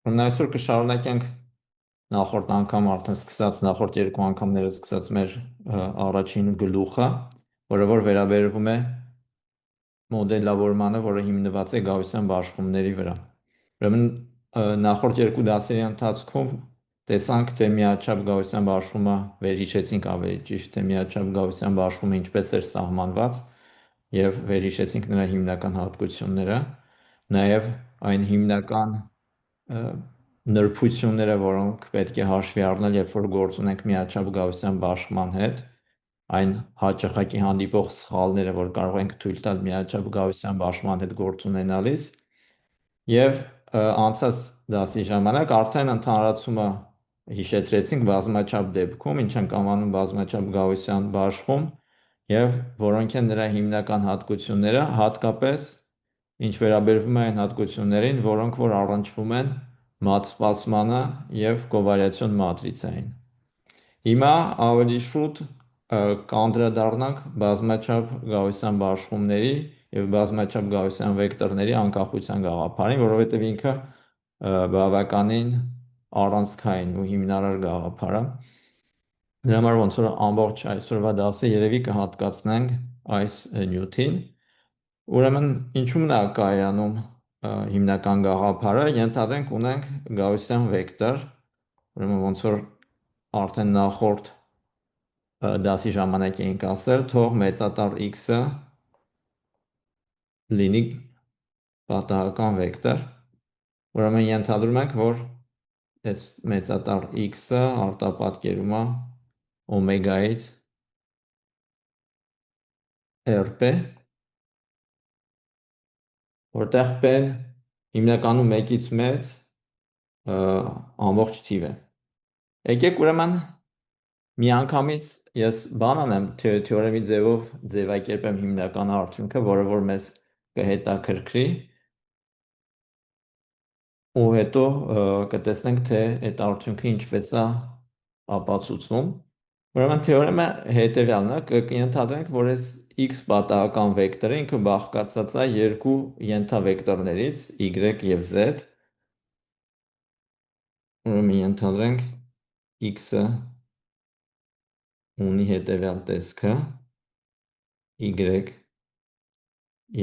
Ուրեմն այսօր կշարունակենք նախորդ անգամ արդեն սկսած, նախորդ երկու անգամները սկսած մեր առաջին գլուխը, որը որ վերաբերվում է մոդելավորմանը, որը հիմնված է գաղության բաշխումների վրա։ Ուրեմն նախորդ երկու դասերի ընթացքում տեսանք, թե միաչափ գաղության բաշխումը վերհիշեցինք ավելի ճիշտ, թե միաչափ գաղության բաշխումը ինչպես էր սահմանված եւ վերհիշեցինք նրա հիմնական հատկությունները, նաեւ այն հիմնական նրբությունները, որոնք պետք է հաշվի առնել, երբ որ գործ ունենք միաչափ գաղության բաշխման հետ, այն հաճախակի հանդիպող սխալները, որ կարող ենք թույլ տալ միաչափ գաղության բաշխման հետ գործ ունենալիս, եւ անցած դասի ժամանակ արդեն ընդհանրացումը հիշեցրեցինք բազմաչափ դեպքում, ինչ ենք անվանում բազմաչափ գաղության բաշխում, եւ որոնք են նրա հիմնական հատկությունները, հատկապես ինչ վերաբերվում է այն հատկություններին, որոնք որ առնչվում են մատսպասմանը եւ կովարիացիոն մատրիցային։ Հիմա ավելի շուտ կանդրադառնանք բազմաչափ գաղության բաշխումների եւ բազմաչափ գաղության վեկտորների անկախության գաղափարին, որովհետեւ ինքը բավականին առանցքային ու հիմնարար գաղափար է։ Դրա համար ոնց որ ամբողջ այսօրվա դասը երևի կհատկացնենք այս նյութին։ Ուրեմն ինչու՞մն է կայանում հիմնական գաղափարը, ենթադրենք ունենք գաղության վեկտոր, ուրեմն ոնց որ արդեն նախորդ դասի ժամանակ էինք ասել, թող մեծատառ x-ը լինի պատահական վեկտոր, ուրեմն ենթադրում ենք, որ այս մեծատառ x-ը արտապատկերում է օմեգայից rp, որտեղ p-ն հիմնականում 1-ից մեծ ամբողջ թիվ է։ Եկեք ուրեմն միանգամից ես բան անեմ, թեորեմի ձևով ձևակերպեմ հիմնական արդյունքը, որը որ մեզ կհետաքրքրի, ու հետո կտեսնենք, թե այդ արդյունքը ինչպես է ապացուցվում։ Ուրեմն թեորեմը հետևյալն է, կընթադրենք, որ այս x պատահական վեկտորը ինքը բաղկացած է երկու ենթավեկտորներից, y եւ z։ Ուրեմն ենթադրենք x-ը ունի հետևյալ տեսքը y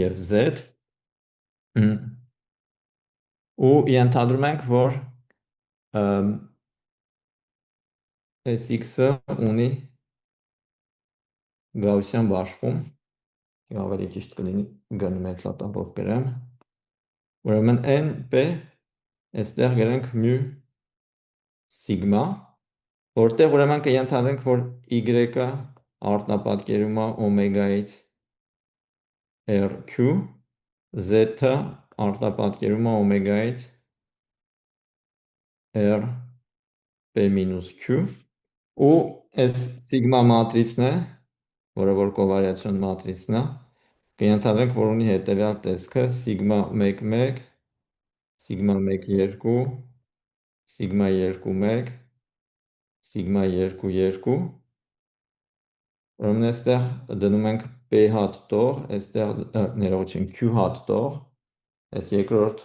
եւ z ու ենթադրում ենք, որ այս x-ը ունի գաղության բաշխում, ավելի ճիշտ կլինի գն մեծատառով գրեմ, ուրեմն np այստեղ գրենք μ սիգմա, որտեղ ուրեմն կենթադրենք, որ y-ը արտապատկերում է օմեգայից rq, z-ը արտապատկերում է օմեգայից rp-q, ու այս սիգմա մատրիցն է, որը որ կովարիացիոն մատրիցն է, կենթադրենք, որ ունի հետևյալ տեսքը սիգմա 1,1, սիգմա 1,2, սիգմա 2,1, սիգմա 2,2, ուրեմն այստեղ դնում ենք p հատ տող, այստեղ ներողություն q հատ տող, այս երկրորդ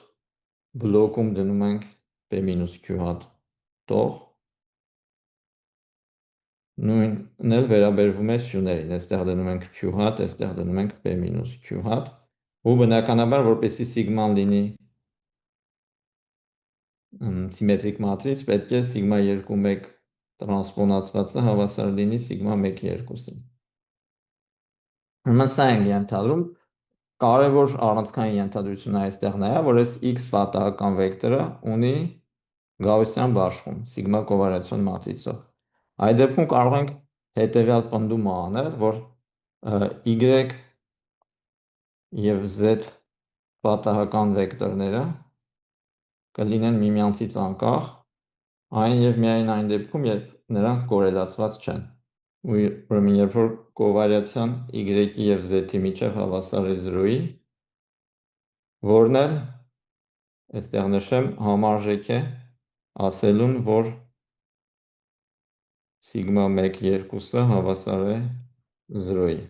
բլոկում դնում ենք p-q հատ տող, նույնն էլ վերաբերվում է սյուներին, այստեղ դնում ենք q հատ, այստեղ դնում ենք p-q հատ, ու բնականաբար, որպեսզի սիգման լինի սիմետրիկ մատրից, պետք է սիգմա 2,1 տրանսպոնացվածը հավասար լինի սիգմա 1,2-ին։ Ուրեմն սա ենք ենթադրում, կարևոր առանցքային ենթադրությունը այստեղ նա է, որ այս x պատահական վեկտորը ունի գաղության բաշխում, սիգմա կովարիացիոն մատրիցով։ Այդ դեպքում կարող ենք հետևյալ պնդումը անել, որ y եւ z պատահական վեկտորները կլինեն միմյանցից անկախ, այն եւ միայն այն դեպքում, երբ նրանք կորելացված չեն։ Ուրեմն երբ որ կովարիացիան y-ի եւ z-ի միջև հավասար է 0-ի, որն էլ այստեղ նշեմ համարժեք է ասելուն, որ սիգմա 1,2-ը հավասար է 0-ի։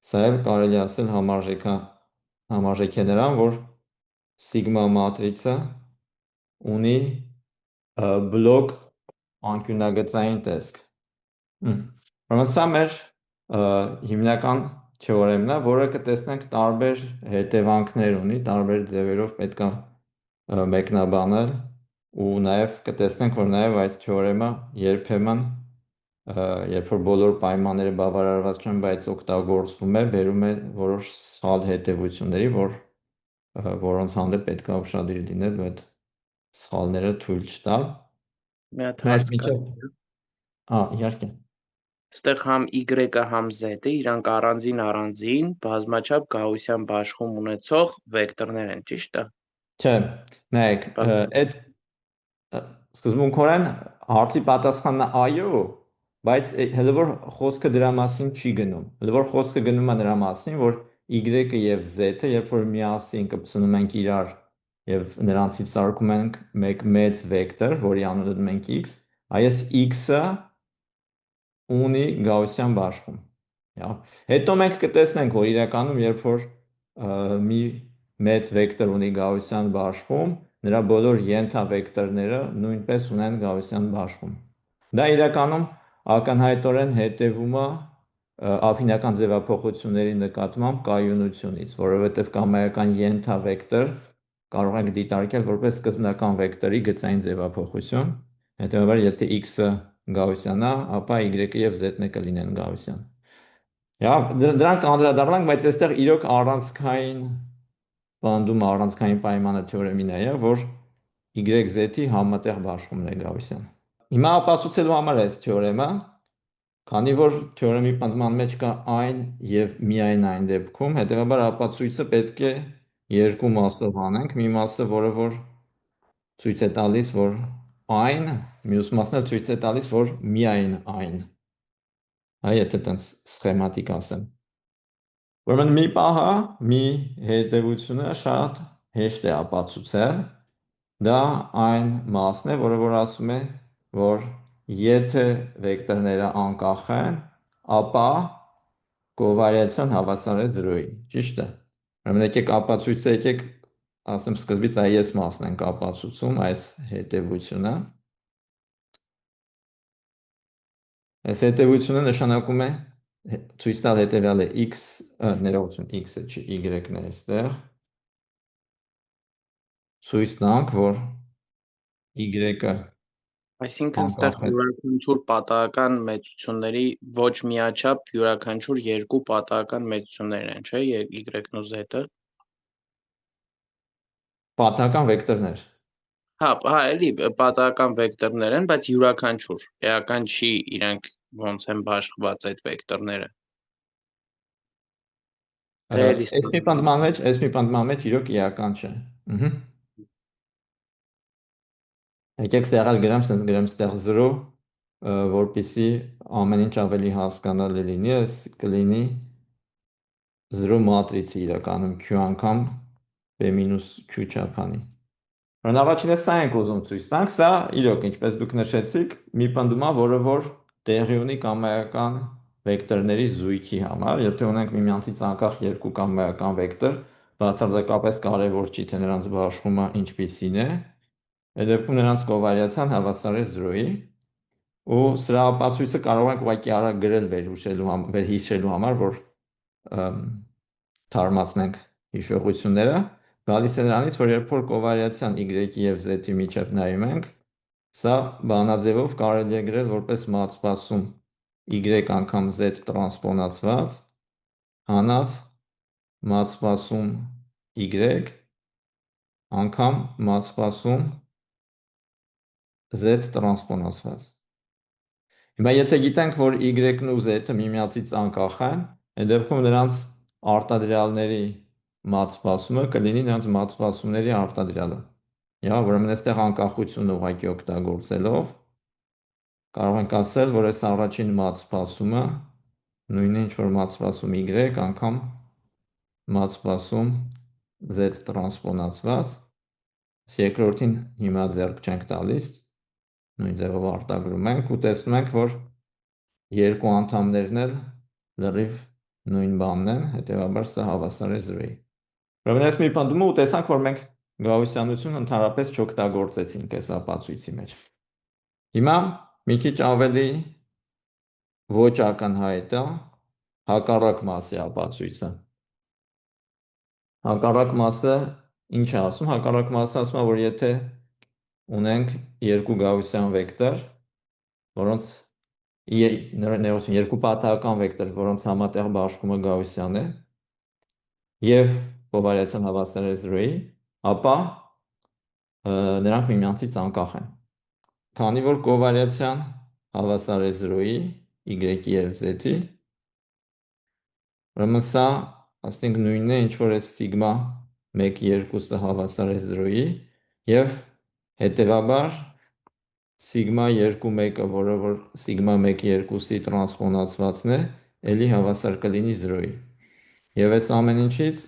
Սա էլ կարելի ասել համարժեք է նրան, որ սիգմա մատրիցը ունի բլոկ անկյունագծային տեսք։ Ուրեմն սա մեր հիմնական թեորեմն է, որը կտեսնենք տարբեր հետևանքներ ունի, տարբեր ձևերով պետք է մեկնաբանել ու նաև կտեսնենք, որ նաև այս թեորեմը երբեմն երբ որ բոլոր պայմանները բավարարված չեն, բայց օգտագործվում է, բերում է որոշ սխալ հետևությունների, որոնց հանդեպ պետք է ուշադիր լինել ու այդ սխալները թույլ չտալ։ Մի հատ Մեր հարց կա։ միջև, իհարկե։ Այստեղ համ Y-ը, համ Z-ը իրանք առանձին բազմաչափ գաուսյան բաշխում ունեցող վեկտորներ են, ճիշտ է։ Չէ, նայեք, այդ սկզբունքորեն հարցի պատասխանն է այո, բայց հələ որ խոսքը դրա մասին չի գնում։ Հələ որ խոսքը գնում է նրա մասին, որ Y-ը եւ Z-ը, երբ որ միասին կպցնում ենք իրար եւ նրանցից սարքում ենք մեկ մեծ վեկտոր, որի անունը դնում ենք X, այս X-ը ունի գաուսյան բաշխում։ Հետո մենք կտեսնենք, որ իրականում երբ որ մի մեծ վեկտոր ունի գաուսյան բաշխում, նրա բոլոր ենթավեկտորները նույնպես ունեն գաուսյան բաշխում։ Դա իրականում ակնհայտորեն հետևում է աֆինական ձևափոխությունների նկատմամբ կայունությունից, որովհետև կամայական ենթավեկտոր կարող ենք դիտարկել որպես սկզբնական վեկտորի գծային ձևափոխություն։ Հետևաբար, եթե x-ը գաուսյան է, ապա y-ը եւ z-ը կլինեն գաուսյան։ Դրանք անդրադառնանք, բայց այստեղ իրոք առանցքային պնդումը, առանցքային պայմանը թեորեմին է, որ y-z-ի համատեղ բաշխումն է գաուսյան։ Հիմա ապացուցելու համար այս թեորեմը, քանի որ թեորեմի պնդման մեջ կա այն եւ միայն այն դեպքում, հետեւաբար ապացույցը պետք է երկու մասով անենք, մի մասը, որը որ ցույց է տալիս, որ այն, մյուս մասն էլ ցույց է տալիս, որ միայն այն։ Եթե տենց սխեմատիկ ասեմ։ Ուրեմն մի պահը, մի հետևությունը շատ հեշտ է ապացուցել։ Դա այն մասն է, որը որ ասում է, որ եթե վեկտորները անկախ են, ապա կովարիացիան հավասար է 0-ի, ճիշտ է։ Ուրեմն եկեք ապացույցը, եկեք ասեմ սկզբից այս մասն ենք ապացուցում, այս հետևությունը։ Այս հետևությունը նշանակում է ցույց տալ հետևյալը x, ներողություն, x-ը չի, y-ն է այստեղ։ Ցույց տանք, որ y-ը Այսինքն ստեղ անկախ է։ յուրաքանչյուր պատահական մեծությունների ոչ միաչափ յուրաքանչյուր երկու պատահական մեծություններ են, չէ՞, Y-ն ու Z-ը։ Պատահական վեկտորներ։ Հա, էլի պատահական վեկտորներ են, բայց յուրաքանչյուր։ Էական չի իրանք ոնց են բաշխված այդ վեկտորները։ Դե էլի Այս մի պնդման մեջ իրոք իրական չէ։ Եկեք ստեղալ գրեմ, sense գրեմ ստեղ 0, որպեսզի ամեն ինչ ավելի հասկանալի լինի, այս կլինի 0 մատրիցի իրականում Q անգամ B-Q չափանի։ Որն առաջինը սա ենք ուզում ցույց տանք, սա իրոք, ինչպես դուք նշեցիք, մի պնդում է, որը որ տեղի ունի կամայական վեկտորների զույգի համար, եթե ունենք միմյանցից անկախ երկու կամայական վեկտոր, բացարձակապես կարևոր չի, թե նրանց բաշխումը ինչպիսին է, այդ դեպքում նրանց կովարիացիան հավասար է 0-ի, ու սրա ապացույցը կարող ենք ուղղակի արագ գրել վերհիշելու համար, որ թարմացնենք հիշողությունները, գալիս է նրանից, որ երբ որ կովարիացիան y-ի եւ z-ի միջև նայում ենք, սա բանաձևով կարելի է գրել որպես մատսպասում y անգամ z տրանսպոնացված հանած մատսպասում y անգամ մատսպասում z տրանսպոնացված։ Հիմա եթե գիտենք, որ y-ն ու z-ը միմյանցից անկախ են, այդ դեպքում նրանց արտադրյալների մատսպասումը կլինի նրանց մատսպասումների արտադրյալը։ Ուրեմն այստեղ անկախությունը ուղղակի օգտագործելով կարող ենք ասել, որ այս առաջին մատսպասումը նույնն է ինչ որ մատսպասում y անգամ մատսպասում z տրանսպոնացված, երկրորդին հիմա ձեռք չենք տալիս, նույն ձևով արտագրում ենք ու տեսնում ենք, որ երկու անդամներն էլ լրիվ նույն բանն են, հետևաբար սա հավասար է 0-ի։ Ուրեմն այս մի պնդումը ու տեսանք, որ մենք գաուսյանությունը ընդհանրապես չօգտագործեցինք այս ապացույցի մեջ։ Հիմա մի քիչ ավելի ոչ ակնհայտ է հակառակ մասի ապացույցը։ Հակառակ մասը ինչ է ասում։ Հակառակ մասը ասում է, որ եթե ունենք երկու գաուսյան վեկտոր, որոնց երկու պատահական վեկտոր, որոնց համատեղ բաշխումը գաուսյան է, եւ կովարիացիան հավասար է 0-ի, ապա նրանք միմյանցից անկախ են։ Քանի որ կովարիացիան հավասար է 0-ի, y-ի եւ z-ի, ուրեմն սա, ասենք, նույնն է, ինչ որ է սիգմա 1-2-ը հավասար է 0-ի եւ հետեւաբար սիգմա 2-1-ը, որը որ սիգմա 1-2-ի տրանսպոնացվածն է, էլի հավասար կլինի 0-ի։ Եվ այս ամեն ինչից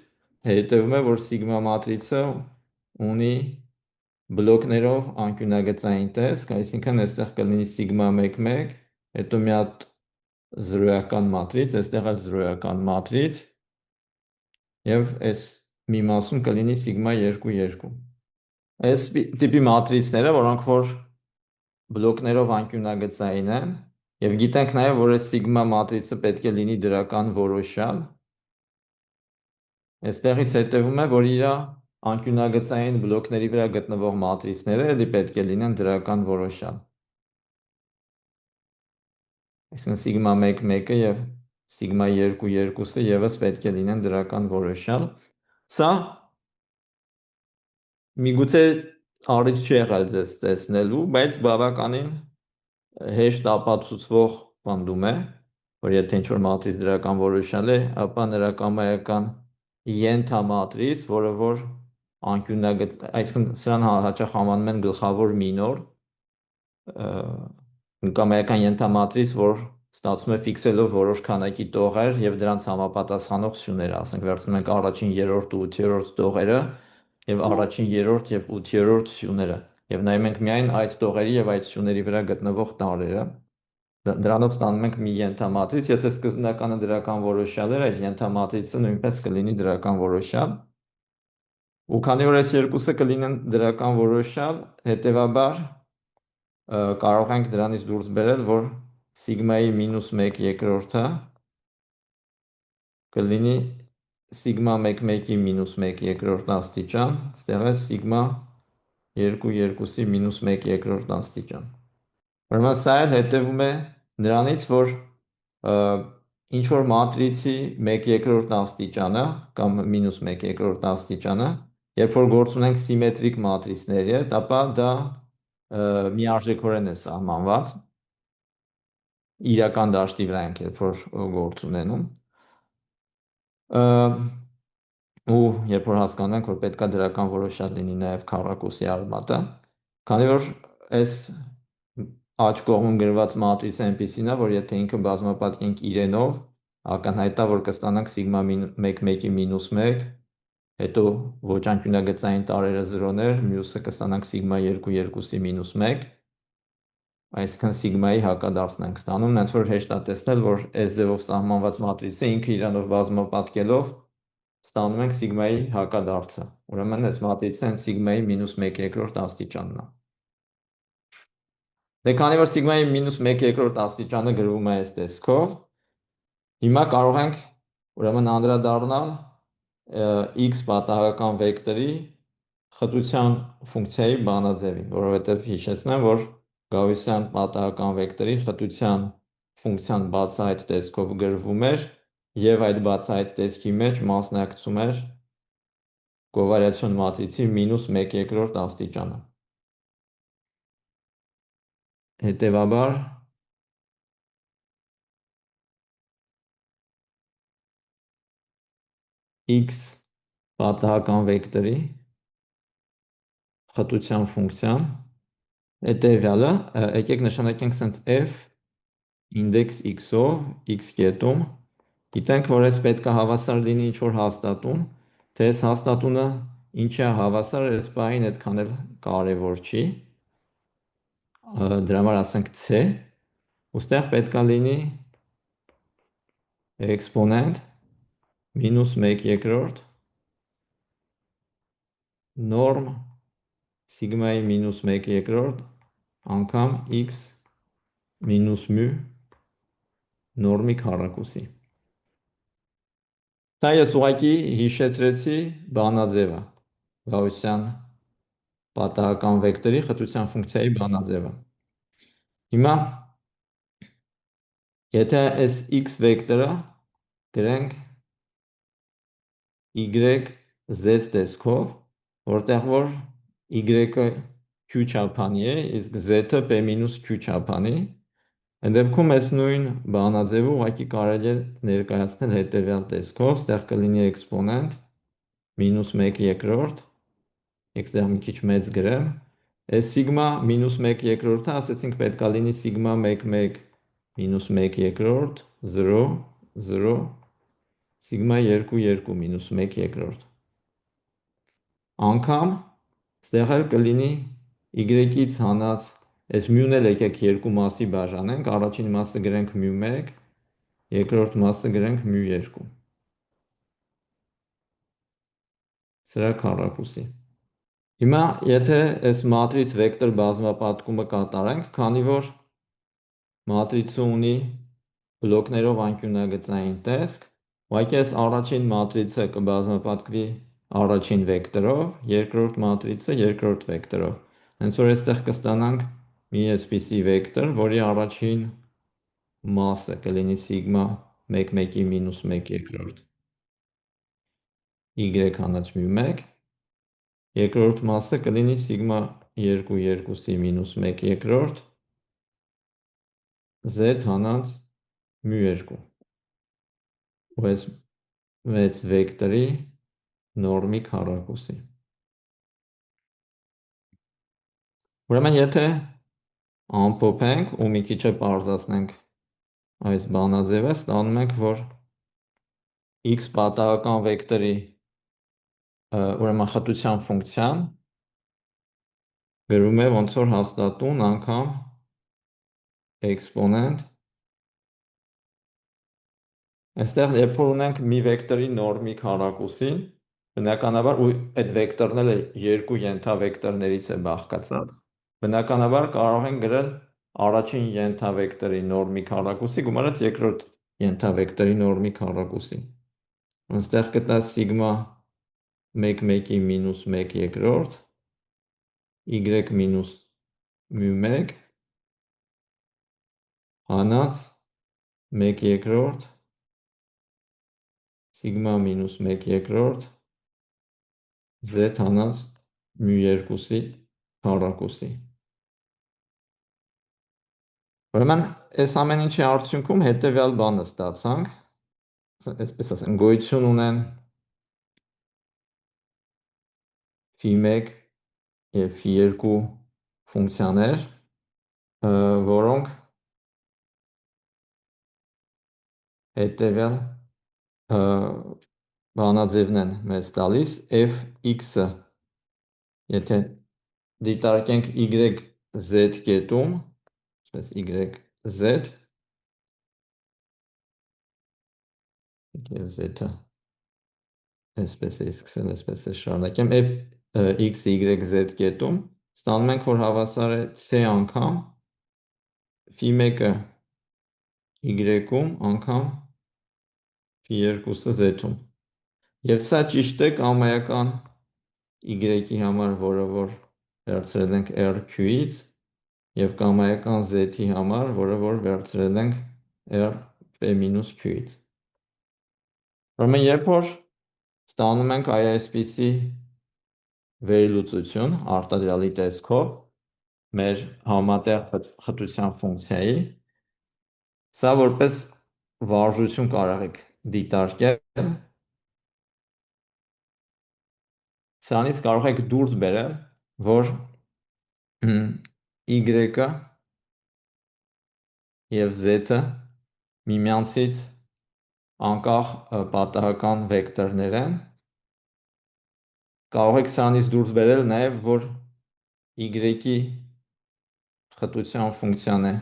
հետևում է, որ սիգմա մատրիցը ունի բլոկներով անկյունագծային տեսք, այսինքն այստեղ կլինի սիգմա 1-1, հետո մի հատ զրոյական մատրից, այստեղ էլ զրոյական մատրից, եւ այս մի մասում կլինի սիգմա 2-2։ Այս տիպի մատրիցները, որոնք որ բլոկներով անկյունագծային են, եւ գիտենք նաեւ, որ այս սիգմա մատրիցը պետք է լինի դրական որոշյալ, այստեղից հետևում է, որ իր անկյունագծային բլոկների վրա գտնվող մատրիցները էլի պետք է լինեն դրական որոշյալ։ Այսինքն սիգմա 1-1-ը եւ սիգմա 2-2-ը եւս պետք է լինեն դրական որոշյալ։ Սա միգուցե առիթ չի եղել ձեզ տեսնելու, բայց բավականին հեշտ ապացուցվող պնդում է, որ եթե ինչ-որ մատրից դրական որոշյալ է, ապա նրա կամայական ենթամատրից, որը որ այսինքն սրան հաճախ անվանում են գլխավոր մինոր, կամայական ենթամատրից, որ ստացվում է ֆիքսելով որոշ քանակի տողեր եւ դրանց համապատասխանող սյուներ, ասենք վերցնում ենք առաջին, երրորդ ու ութերորդ տողերը եւ առաջին, երրորդ եւ ութերորդ սյուները եւ նայում ենք միայն այդ տողերի եւ այդ սյուների վրա գտնվող տարրերը, դրանով ստանում ենք մի ենթամատրից, եթե սկզբնականը դրական որոշյալ էր, այդ ենթամատրիցը նույնպես կլինի դրական որոշյալ։ Ու քանի որ այս երկուսը կլինեն դրական որոշյալ, հետեւաբար կարող ենք դրանից դուրս բերել, որ սիգմայի -1 երկրորդը կլինի սիգմա 1-1-ի -1 երկրորդ աստիճան, ստեղ է սիգմա 2-2-ի -1 երկրորդ աստիճան։ Ուրեմն սա էլ հետևում է նրանից, որ ինչ որ մատրիցի 1/2 աստիճանը կամ -1 երկրորդ աստիճանը, երբ որ գործ ունենք սիմետրիկ մատրիցների հետ, ապա դա միարժեքորեն է սահմանված, իրական դաշտի վրա ենք, երբ որ գործ ունենում, ու երբ որ հասկանում ենք, որ պետք է դրական որոշյալ լինի նաև քառակուսի արմատը, քանի որ այս աջ կողմում գրված մատրիցը այնպիսին է, որ եթե ինքը բազմապատկենք իրենով, ակնհայտ է, որ կստանանք սիգմա 1-1-ի -1, հետո ոչ անկյունագծային տարրերը 0-ներ, մյուսը կստանանք սիգմա 2-2-ի -1, այսինքն սիգմայի հակադարձն ենք ստանում, հենց որ հեշտ է տեսնել, որ այս ձևով սահմանված մատրիցը ինքը իրանով բազմապատկելով ստանում ենք սիգմայի հակադարձը։ Ուրեմն այս մատրիցը հենց սիգմայի -1 երկրորդ աստիճանն է։ Դե քանի որ սիգմայի -1 երկրորդ աստիճանը գրվում է այս տեսքով, հիմա կարող ենք ուրեմն անդրադառնալ x պատահական վեկտորի խտության ֆունկցիայի բանաձևին, որովհետև հիշեցնեմ, որ գաուսյան պատահական վեկտորի խտության ֆունկցիան բացահայտ տեսքով գրվում էր եւ այդ բացահայտ տեսքի մեջ մասնակցում էր կովարիացիոն մատրիցի -1 երկրորդ աստիճանը։ Հետևաբար x պատահական վեկտորի խտության ֆունկցիան հետևյալը, եկեք նշանակենք սենց f ինդեքս x-ով, x կետում, գիտենք, որ այս պետք է հավասար լինի ինչ-որ հաստատուն, թե այս հաստատունը ինչի է հավասար, այս պահին այդքան էլ կարևոր չի, դրա համար ասենք c, ուստեղ պետք է լինի էքսպոնենտ -1 երկրորդ նորմ սիգմայի մինուս 1 երկրորդ անգամ x մինուս մյու նորմի քառակուսի։ Դա ես ուղղակի հիշեցրեցի բանաձևը, Գaussian պատահական վեկտորի խտության ֆունկցիայի բանաձևը։ Հիմա եթե այս x վեկտորը գրենք y z տեսքով, որտեղ որ y-ը q չափանի է, իսկ z-ը p-q չափանի, Այն դեպքում այս նույն բանաձևը ուղղակի կարելի է ներկայացնել հետևյալ տեսքով, ստեղ կլինի էքսպոնենտ մինուս 1 երկրորդ, եկստեղ մի քիչ մեծ գրեմ, այս սիգմա մինուս 1 երկրորդը ասեցինք պետք է լինի սիգմա 1 1 մինուս 1 երկրորդ, 0 0 սիգմա 2 2 մինուս 1 երկրորդ։ Անգամ ստեղ էլ կլինի y-ից հանած Այս մյուն էլ եկեք երկու մասի բաժանենք, առաջին մասը գրենք մյու 1, երկրորդ մասը գրենք մյու 2։ Սրա քառակուսի։ Հիմա եթե այս մատրից վեկտոր բազմապատկումը կատարենք, քանի որ մատրիցը ունի բլոկներով անկյունագծային տեսք, ուղղակի այս առաջին մատրիցը կբազմապատկվի առաջին վեկտորով, երկրորդ մատրիցը երկրորդ վեկտորով։ Հենց որ այստեղ կստանանք մի այսպիսի վեկտոր, որի առաջին մասը կլինի սիգմա 1 1-ի մինուս 1 երկրորդ y հանած մյու 1, երկրորդ մասը կլինի սիգմա 2 2-ի մինուս 1 երկրորդ z հանած մյու 2։ Ու այս մեծ վեկտորի նորմի քառակուսի։ Ուրեմն եթե ամփոփենք ու մի քիչ պարզացնենք այս բանաձևը, ստանում ենք, որ x պատահական վեկտորի ուրեմն խտության ֆունկցիան գրում է ոնց որ հաստատուն անգամ էքսպոնենտ Այստեղ երբ որ ունենք մի վեկտորի նորմի քառակուսին, բնականաբար ու այդ վեկտորն էլ երկու ենթավեկտորներից է բաղկացած, բնականաբար կարող են գրել առաջին ենթավեկտորի նորմի քառակուսի գումարած երկրորդ ենթավեկտորի նորմի քառակուսի։ Այստեղ կտա սիգմա 1 1-ի մինուս 1 երկրորդ y մինուս մյու 1 հանած 1 երկրորդ սիգմա մինուս 1 երկրորդ z հանած մյու 2-ի քառակուսի։ Ուրեմն այս ամեն ինչի արդյունքում հետևյալ բանը ստացանք, այսպես ասեմ, գոյություն ունեն φ1 եւ φ2 ֆունկցիաներ, որոնք հետևյալ բանաձևն են մեզ տալիս fx-ը եթե դիտարկենք y-z կետում, այսպես y-z z-ը այսպես է սկսել, այսպես է շարունակեմ x, y, z կետում, ստանում ենք, որ հավասար է c անգամ φ1-ը y-ում անգամ φ2-ը z-ում։ Եվ սա ճիշտ է կամայական y-ի համար, որը որ վերցրել ենք RQ-ից և կամայական z-ի համար, որը որ վերցրել ենք RP-Q-ից։ Ուրեմն երբ որ ստանում ենք այսպիսի վերլուծություն արտադրյալի տեսքով մեր համատեղ խտության ֆունկցիայի, սա որպես վարժություն կարող եք դիտարկել, սրանից կարող եք դուրս բերել, որ y-ը և z-ը միմյանցից անկախ պատահական վեկտորներ են, կարող եք սրանից դուրս բերել նաև, որ y-ի խտության ֆունկցիան է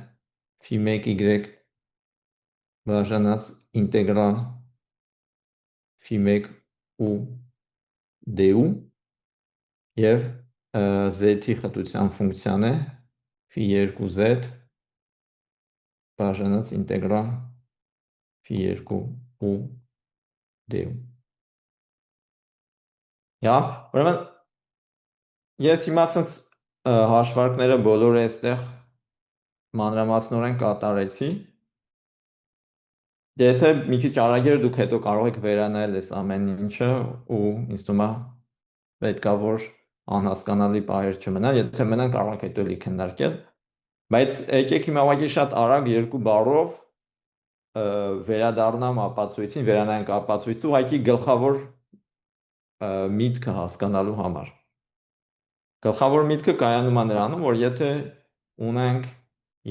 φ1y բաժանած ինտեգրալ φ1 ու du եւ z-ի խտության ֆունկցիան է φ2z բաժանած ինտեգրալ φ2 ու d։ Հա, ուրեմն ես հիմա ցած հաշվարկները բոլորը այստեղ մանրամասնորեն կատարեցի։ Եթե մի քիչ արագ դուք հետո կարող եք վերանայել այս ամեն ինչը ու ինձ թվում է պետքա որ անհասկանալի բաներ չմնան, եթե մնան կարող եք հետո էլի քննարկել, բայց եկեք հիմա ուղղակի շատ արագ երկու բառով վերադառնամ ապացույցին, վերանայենք ապացույցը ուղղակի գլխավոր միտքը հասկանալու համար։ Գլխավոր միտքը կայանում է նրանում, որ եթե ունենք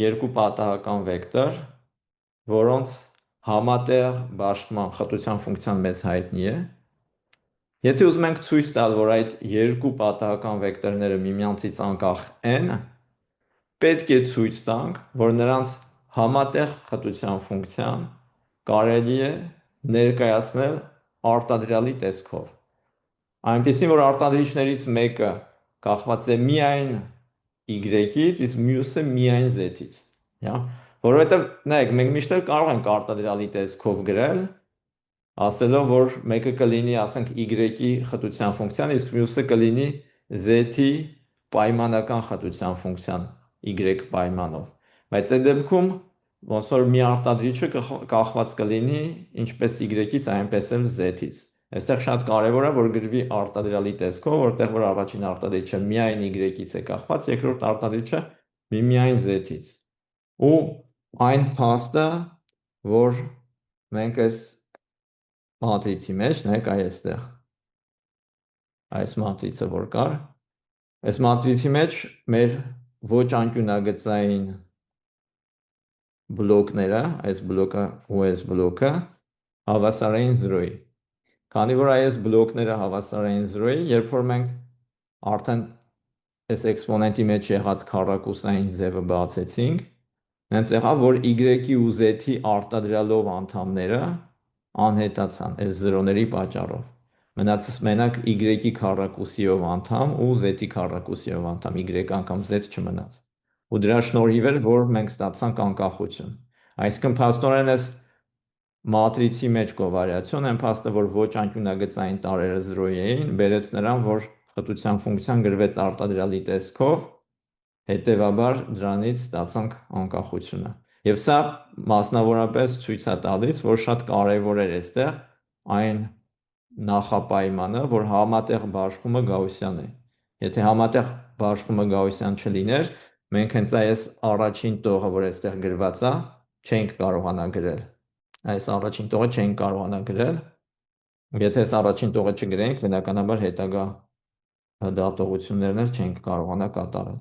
երկու պատահական վեկտոր, որոնց համատեղ բաշխման խտության ֆունկցիան մեզ հայտնի է, եթե ուզում ենք ցույց տալ, որ այդ երկու պատահական վեկտորները միմյանցից անկախ են, պետք է ցույց տանք, որ նրանց համատեղ խտության ֆունկցիան կարելի է ներկայացնել արտադրյալի տեսքով։ Այնպեսին, որ արտադրիչներից մեկը կախված է միայն y-ից, իսկ մյուսը միայն z-ից։ Որովհետև նայեք, մենք միշտ կարող ենք արտադրյալի տեսքով գրել, ասելով, որ մեկը կլինի, ասենք, y-ի խտության ֆունկցիան, իսկ մյուսը կլինի z-ի պայմանական խտության ֆունկցիան y պայմանով։ Բայց այդ դեպքում ոնց որ մի արտադրիչը կախված կլինի ինչպես y-ից, այնպես էլ z-ից։ Այստեղ շատ կարևոր է, որ գրվի արտադրյալի տեսքով, որտեղ որ առաջին արտադրիչը միայն y-ից է կախված, երկրորդ արտադրիչը միայն z-ից։ Ու այն փաստը, որ մենք այս մատրիցի մեջ, նայեք այստեղ, այս մատրիցը որ կար, այս մատրիցի մեջ մեր ոչ անկյունագծային բլոկները, այս բլոկը ու այս բլոկը հավասար են 0-ի։ Քանի որ այս բլոկները հավասար են 0-ի, երբ որ մենք արդեն այս էքսպոնենտի մեջ եղած քառակուսային ձևը բացեցինք, հենց եղավ, որ y-ի ու z-ի արտադրյալով անդամները անհետացան այս 0-ների պատճառով։ Մնաց մենակ y-ի քառակուսիով անդամ ու z-ի քառակուսիով անդամ, y անգամ z չմնաց։ Ու դրա շնորհիվ էր, որ մենք ստացանք անկախություն։ Այսինքն փաստորեն այս մատրիցի մեջ կովարիացիոն այն փաստը, որ ոչ անկյունագծային տարրերը 0-ի էին, բերեց նրան, որ խտության ֆունկցիան գրվեց արտադրյալի տեսքով, հետևաբար դրանից ստացանք անկախությունը։ Եվ սա մասնավորապես ցույց է տալիս, որ շատ կարևոր էր այստեղ այն նախապայմանը, որ համատեղ բաշխումը գաուսյան է։ Եթե համատեղ բաշխումը գաուսյան չլիներ, մենք հենց այս առաջին տողը, որ այստեղ գրված է, չենք կարողանա գրել։ Այս առաջին տողը չենք կարողանա գրել։ Եթե այս առաջին տողը չգրենք, բնականաբար հետագա դատողություններն էլ չենք կարողանա կատարել։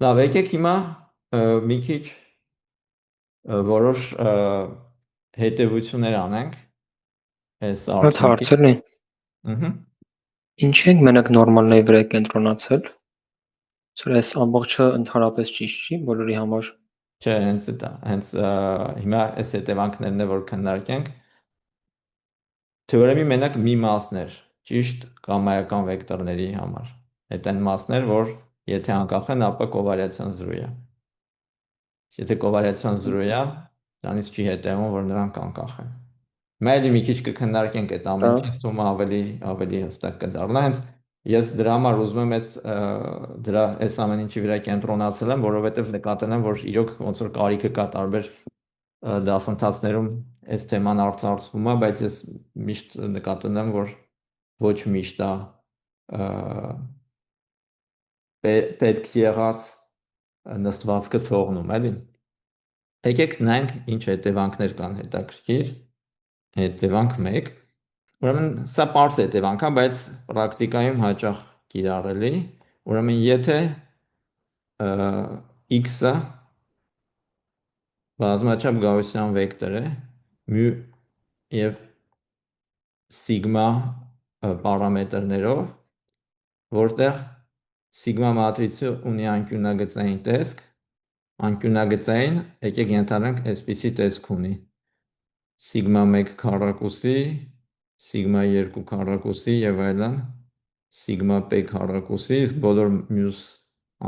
Լավ, եկեք հիմա մի քիչ որոշ հետևություններ անենք այս Այդ արդյունքի։ հարցերն են։ Ինչ ենք մենակ նորմալների վրա կենտրոնացել։ Սա այս ամբողջը ընդհանրապես ճիշտ չի բոլորի համար։ Չէ, հենց դա, հենց հիմա այս հետևանքներն է, որ քննարկենք։ Թեորեմի մենակ մի մասներ, ճիշտ կամայական վեկտորների համար։ Այդ այն մասներ, որ եթե անկախ են, ապա կովարիացիան 0 է։ Եթե կովարիացիան 0 է, դրանից չի հետևում, որ նրանք անկախ են։ Հիմա էլի մի քիչ կքննարկենք այդ ամեն ինչը, ինձ թվում է ավելի հստակ կդառնա, հենց ես դրա համար ուզում եմ այս ամեն ինչի վրա կենտրոնացել եմ, որովհետև նկատել եմ, որ իրոք ոնց որ կարիքը կա տարբեր դասընթացներում այս թեման արծարծվում է, բայց ես միշտ նկատել եմ, որ ոչ միշտ է պետք եղած նստվածքը թողնում, էլի։ Եկեք նայենք ինչ հետևանքներ կան հետաքրքիր։ Հետևանք 1։ Ուրեմն սա պարզ հետևանք է, բայց պրակտիկայում հաճախ կիրառելի։ Ուրեմն եթե x-ը բազմաչափ գաուսյան վեկտոր է եւ սիգմա պարամետրներով, որտեղ սիգմա մատրիցը ունի անկյունագծային տեսք, անկյունագծային, եկեք ենթադրենք այսպիսի տեսք ունի. սիգմա 1 քառակուսի սիգմա 2 քառակուսի եւ այլն, սիգմա p քառակուսի, իսկ բոլոր մյուս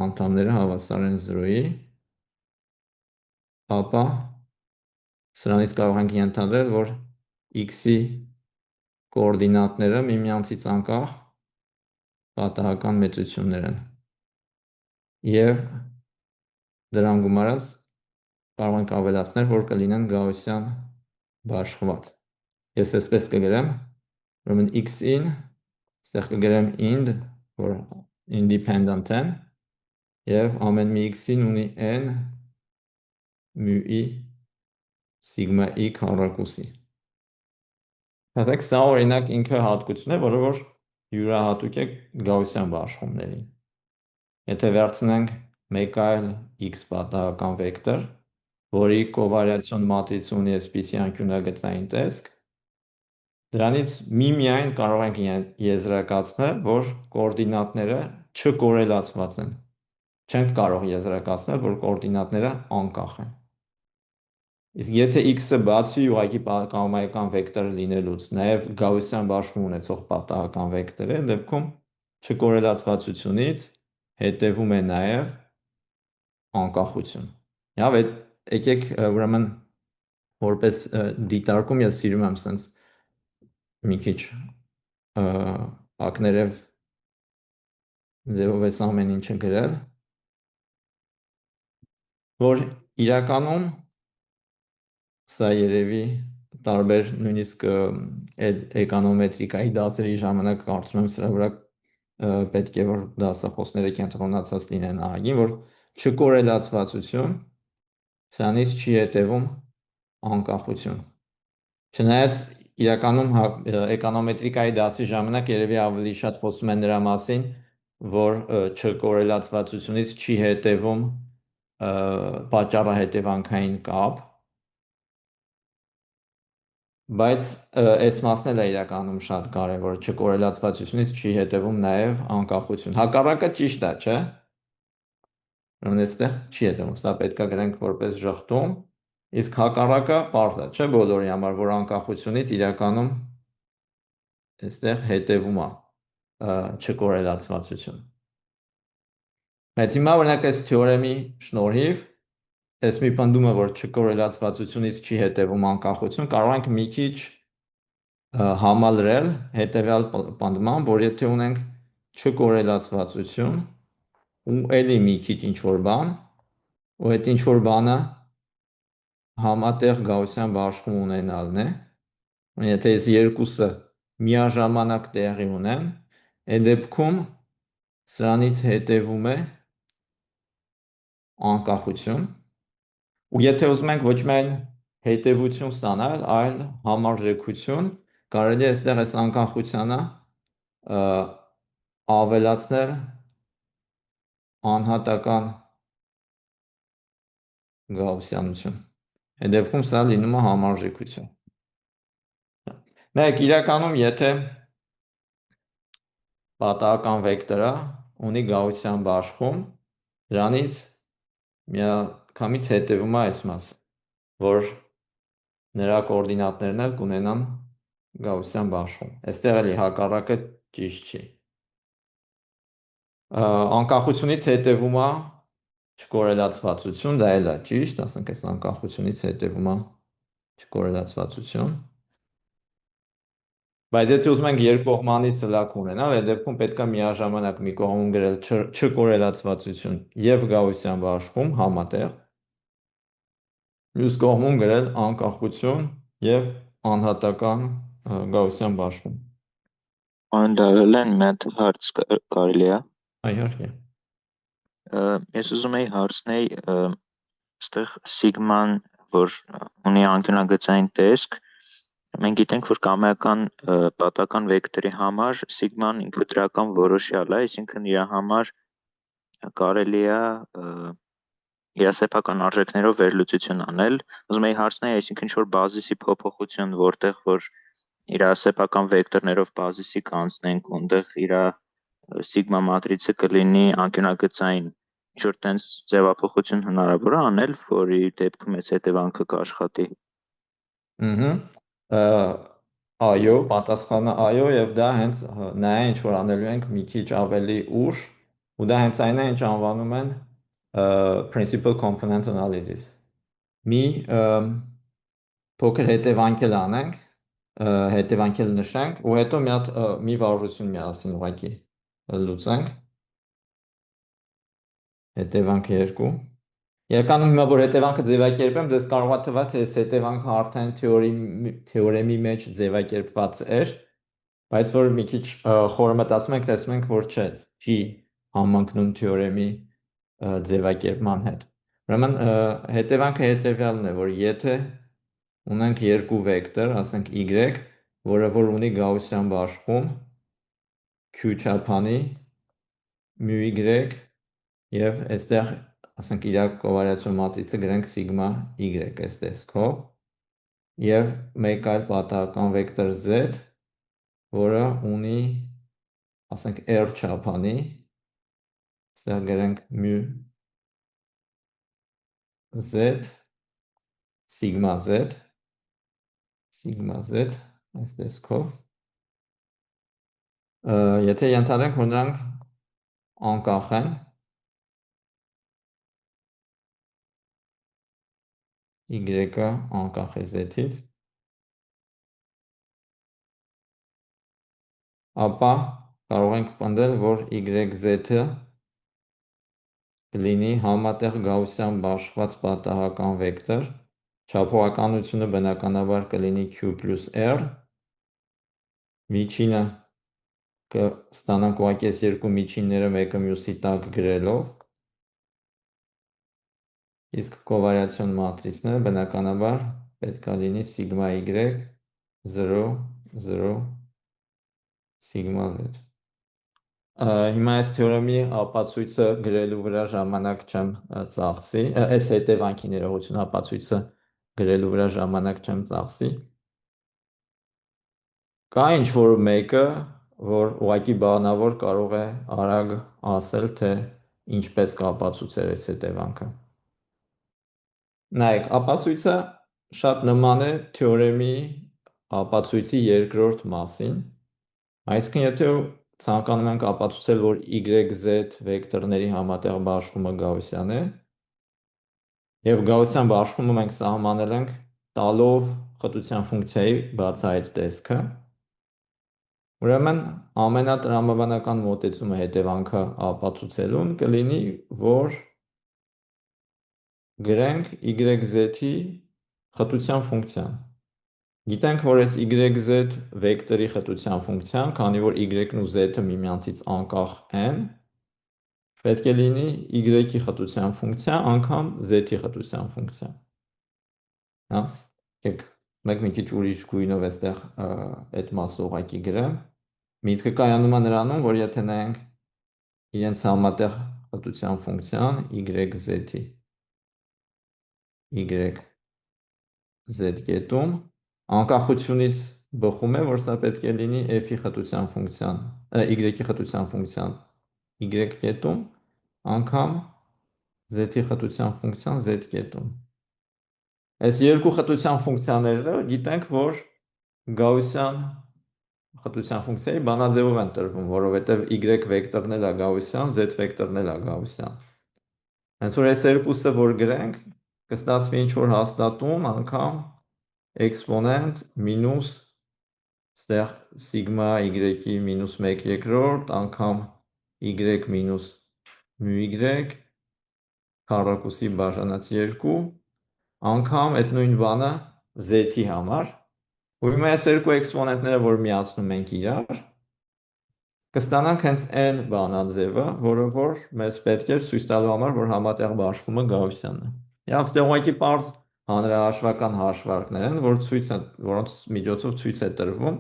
անդամները հավասար են 0-ի, ապա սրանից կարող ենք ենթադրել, որ x-ի կոորդինատները միմյանցից անկախ պատահական մեծություններ են։ Եվ դրան գումարած կարող ենք ավելացնել, որ կլինեն գաուսյան բաշխված։ Ես այսպես կգրեմ, ուրեմն x-ին, այստեղ կգրեմ ind, որ independent են, եւ ամեն մի x-ին ունի n mu i sigma i քառակուսի։ Ասենք սա օրինակ ինքը հատկություն է, որը որ յուրահատուկ է գաուսյան բաշխումներին։ Եթե վերցնենք մեկ այլ x պատահական վեկտոր, որի կովարիացիոն մատրիցը ունի այսպիսի անկյունագծային տեսք, դրանից միմիայն կարող ենք եզրակացնել, որ կոորդինատները չկորելացված են։ Չենք կարող եզրակացնել, որ կոորդինատները անկախ են։ Իսկ եթե x-ը բացի ուղղակի կամայական վեկտոր լինելուց, նաև գաուսյան բաշխում ունեցող պատահական վեկտոր է, դեպքում չկորելացվածությունից հետևում է նաև անկախություն։ Եվ եկեք ուրեմն որպես դիտարկում ես սիրում եմ սենց մի քիչ ակներև ձևով էս ամեն ինչը գրել, որ իրականում սա երևի տարբեր նույնիսկ էկոնոմետրիկայի դասերի ժամանակ կարծում եմ սրա վրա պետք է որ դասախոսները կենտրոնացած լինեն ահագին, որ չկորելացվածություն սրանից չի հետևում անկախություն։ Չնայած իրականում էկոնոմետրիկայի դասի ժամանակ երևի ավելի շատ խոսում են նրա մասին, որ չկորելացվածությունից չի հետևում պատճառահետևանքային կապ, բայց այս մասն էլ է իրականում շատ կարևոր, չկորելացվածությունից չի հետևում նաև անկախություն։ Հակառակը ճիշտ է, չէ՞։ Ուրեմն այստեղ չի հետևում, սա պետք է գրենք որպես ժխտում, իսկ հակառակը պարզ է, չէ՞, բոլորի համար, որ անկախությունից իրականում այստեղ հետևում է չկորելացվածություն։ Բայց հիմա օրինակ այս թեորեմի շնորհիվ այս մի պնդումը, որ չկորելացվածությունից չի հետևում անկախություն, կարող ենք մի քիչ համալրել հետևյալ պնդման, որ եթե ունենք չկորելացվածություն ու էլի մի քիչ ինչ-որ բան, ու այդ ինչ-որ բանը համատեղ գաուսյան բաշխում ունենալն է, եթե այս երկուսը միաժամանակ տեղի ունեն, այդ դեպքում սրանից հետևում է անկախություն, ու եթե ուզում ենք ոչ միայն հետևություն ստանալ, այլ համարժեքություն, կարելի է այստեղ այս անկախությանը ավելացնել անհատական գաուսյանություն։ Այդ դեպքում սա լինում է համարժեքություն։ Նայեք, իրականում եթե պատահական վեկտորը ունի գաուսյան բաշխում, դրանից միանգամից հետևում է այս մասը, որ նրա կոորդինատներն էլ կունենան գաուսյան բաշխում։ Այստեղ էլի հակառակը ճիշտ չի։ Անկախությունից հետևում է չկորելացվածություն, դա էլ է ճիշտ, ասենք այս անկախությունից հետևում է չկորելացվածություն։ Բայց եթե ուզում ենք երկկողմանի սլաք ունենալ, այդ դեպքում պետք է միաժամանակ մի կողմում գրել չկորելացվածություն եւ գաուսյան բաշխում համատեղ, մյուս կողմում գրել անկախություն եւ անհատական գաուսյան բաշխում։ Անդարելեն մեծ հարց կարելի է։ Իհարկե։ Ես ուզում եի հարցնել, այստեղ սիգման, որ ունի անկյունագծային տեսք, մենք գիտենք, որ կամայական պատահական վեկտորի համար սիգման ինքը դրական որոշյալ է, այսինքն իր համար կարելի է իր սեփական արժեքներով վերլուծություն անել։ Ուզում եի հարցնել, այսինքն ինչ-որ բազիսի փոփոխություն, որտեղ որ իր սեփական վեկտորներով բազիսի կանցնենք, այնտեղ իր սիգմա մատրիցը կլինի անկյունագծային, ինչ-որ տենց ձևափոխություն հնարավոր է անել, որի դեպքում այս հետևանքը կաշխատի։ այո, պատասխանը այո, եւ դա հենց նա է, ինչ որ անելու ենք մի քիչ ավելի ուշ, ու դա հենց այն է, ինչ անվանում են principal component analysis։ Մի փոքր հետևանքել անենք, հետևանքել նշենք, ու հետո մի վարժություն միասին ուղղակի լուծենք։ Հետևանք 2։ Երկանում հիմա որ հետևանքը ձևակերպեմ, դες կարող է թվա, թե այս հետևանքը արդեն թեորեմի մեջ ձևակերպված էր, բայց որ մի քիչ խորը մտածում ենք, տեսնում ենք, որ չի համընկնում թեորեմի ձևակերպման հետ։ Ուրեմն հետևանքը հետևյալն է, որ եթե ունենք երկու վեկտոր, ասենք y, որը որ ունի գաուսյան բաշխում q չափանի μy եւ այստեղ ասենք իր կովարիացիոն մատրիցը գրենք սիգմա y այս տեսքով եւ մեկ այլ պատահական վեկտոր z, որը ունի ասենք r չափանի, սա գրենք μ z սիգմա z այս տեսքով, եթե ենթադրենք, որ նրանք անկախ են, y-ը անկախ է z-ից, ապա կարող ենք պնդել, որ yz-ը կլինի համատեղ գաուսյան բաշխված պատահական վեկտոր, չափողականությունը բնականաբար կլինի q plus r, միջինը կստանանք ուղղակի այս երկու միջինները մեկը մյուսի տակ գրելով, իսկ կովարիացիոն մատրիցները բնականաբար պետք է լինի սիգմա y 0 0 սիգմա z։ Հիմա այս թեորեմի ապացույցը գրելու վրա ժամանակ չեմ ծախսի, այս հետևանքի ներողություն ապացույցը գրելու վրա ժամանակ չեմ ծախսի։ Կա ինչ-որ մեկը, որ ուղղակի բանավոր կարող է արագ ասել, թե ինչպես կապացուցել այս հետևանքը։ Նայեք, ապացույցը շատ նման է թեորեմի ապացույցի երկրորդ մասին, այսինքն եթե ցանկանում ենք ապացուցել, որ YZ վեկտորների համատեղ բաշխումը գաուսյան է, եւ գաուսյան բաշխումը մենք սահմանել ենք տալով խտության ֆունկցիայի բացահայտ տեսքը, ուրեմն ամենատրամաբանական մոտեցումը հետևանքը ապացուցելուն կլինի, որ գրենք YZ-ի խտության ֆունկցիան։ Գիտենք, որ այս YZ վեկտորի խտության ֆունկցիան, քանի որ Y-ն ու Z-ը միմյանցից անկախ են, պետք է լինի Y-ի խտության ֆունկցիա անգամ Z-ի խտության ֆունկցիա։ Հա, եք մեկ մի քիչ ուրիշ գույնով այստեղ այդ մասը ուղղակի գրեմ։ Միտքը կայանում է նրանում, որ եթե նայենք իրենց համատեղ խտության ֆունկցիան YZ-ի YZ կետում անկախությունից բխում է, որ սա պետք է լինի f-ի խտության ֆունկցիան, y-ի խտության ֆունկցիան y կետում, անգամ z-ի խտության ֆունկցիան z կետում։ Այս երկու խտության ֆունկցիաները գիտենք, որ գաուսյան խտության ֆունկցիայի բանաձևով են տրվում, որովհետև y վեկտորն էլ է գաուսյան, z վեկտորն էլ է գաուսյան։ Հենց որ այս երկուսը որ գրենք, կստացվի ինչ-որ հաստատում անգամ էքսպոնենտ մինուս ստեղ սիգմա y-ի մինուս 1/2 անգամ y մինուս μy քառակուսի բաժանած 2 անգամ այդ նույն բանը z-ի համար, ու հիմա այս երկու էքսպոնենտները որ միացնում ենք իրար, կստանանք հենց n բանաձևը, որը որ մեզ պետք է ցույց տալու համար, որ համատեղ բաշխումը գաուսյան է։ Եվ ստեղ ուղղակի պարզ հանրահաշվական հաշվարկներ են, որոնց միջոցով ցույց է տրվում,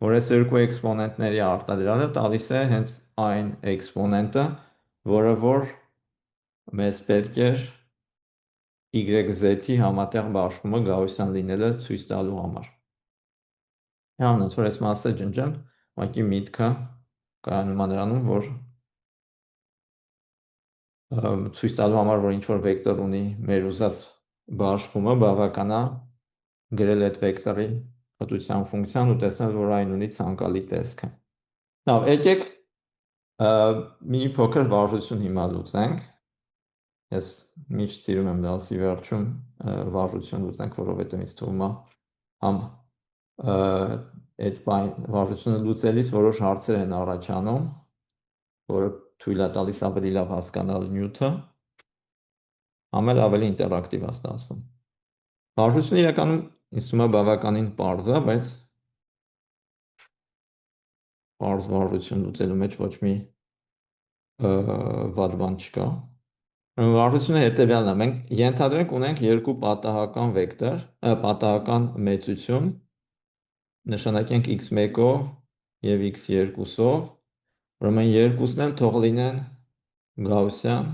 որ այս երկու էքսպոնենտների արտադրյալը տալիս է հենց այն էքսպոնենտը, որը որ մեզ պետք է YZ-ի համատեղ բաշխումը գաուսյան լինելը ցույց տալու համար։ Յանց որ այս մասը ջնջեմ, ուղղակի միտքը կայանում է նրանում, որ ցույց տալու համար, որ ինչ-որ վեկտոր ունի մեր ուզած բաշխումը, բավական է գրել այդ վեկտորի խտության ֆունկցիան ու տեսնել, որ այն ունի ցանկալի տեսքը։ Now, եկեք մի փոքր վարժություն հիմա լուծենք։ Ես միշտ սիրում եմ դասի վերջում վարժություն լուծենք, որովհետև ինձ թվում է համ այդ վարժությունը լուծելիս որոշ հարցեր են առաջանում, որը թույլ է տալիս ավելի լավ հասկանալ նյութը, համ էլ ավելի ինտերակտիվ է ստացվում։ Վարժությունը իրականում ինձ թվում է բավականին պարզ է, բայց պարզ վարժություն լուծելու մեջ ոչ մի վատ բան չկա։ Վարժությունը հետևյալն է, մենք ենթադրենք ունենք երկու պատահական վեկտոր, պատահական մեծություն, նշանակենք x1-ով և x2-ով, ուրեմն երկուսն էլ թող լինեն գաուսյան,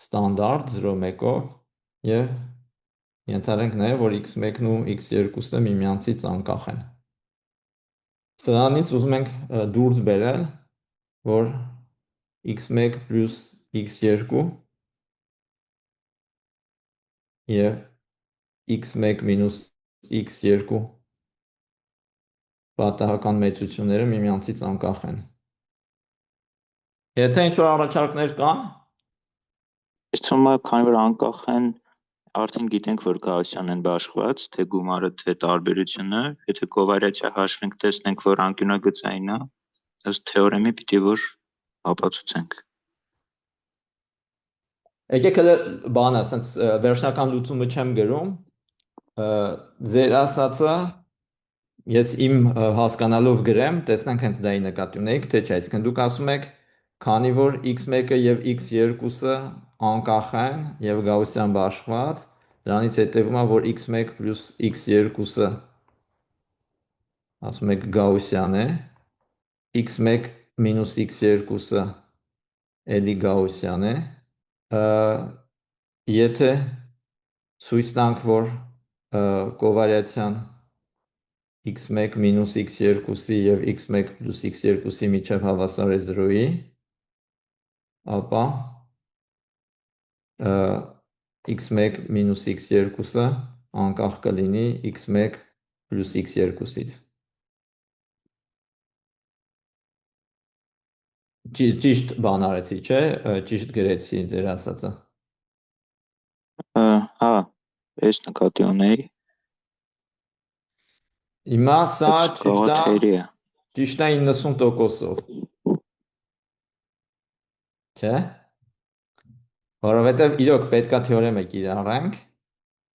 ստանդարտ 0,1-ով և ենթադրենք նաև, որ x1-ն ու x2-ը միմյանցից անկախ են։ Սրանից ուզում ենք դուրս բերել, որ x1 պլյուս x2 և x1 մինուս x2 պատահական մեծությունները միմյանցից անկախ են։ Եթե ինչ-որ առաջարկներ կան, Ես թվում է, քանի որ անկախ են, արդեն գիտենք, որ գաուսյան են բաշխված, թե գումարը, թե տարբերությունը, եթե կովարիացիա հաշվենք, տեսնենք, որ անկյունագծային է, ըստ թեորեմի պիտի որ ապացուցենք։ եկեք հələ բանը, ասենց վերջնական լուծումը չեմ գրում, ձեր ասածը ես իմ հասկանալով գրեմ, տեսնենք հենց դա նկատի ունեիք, թե չէ, այսինքն դուք ասում եք, քանի որ x1-ը և x2-ը անկախ են և գաուսյան բաշխված, դրանից հետևում է, որ x1 պլյուս x2-ը ասում եք գաուսյան է, x1 մինուս x2-ը էլի գաուսյան է, եթե ցույց տանք, որ կովարիացիան x1 մինուս x2-ի և x1 պլյուս x2-ի միջև հավասար է 0-ի, ապա x1 մինուս x2-ը անկախ կլինի x1 պլյուս x2-ից։ Ճիշտ բան արեցի, չէ, ճիշտ գրեցի ձեր ասածը։ Հա, ես նկատի ունեի։ Հիմա սա Գաղաթերի է։ ճիշտ է 90%-ով, չէ, որովհետև իրոք պետքա թեորեմը կիրառենք,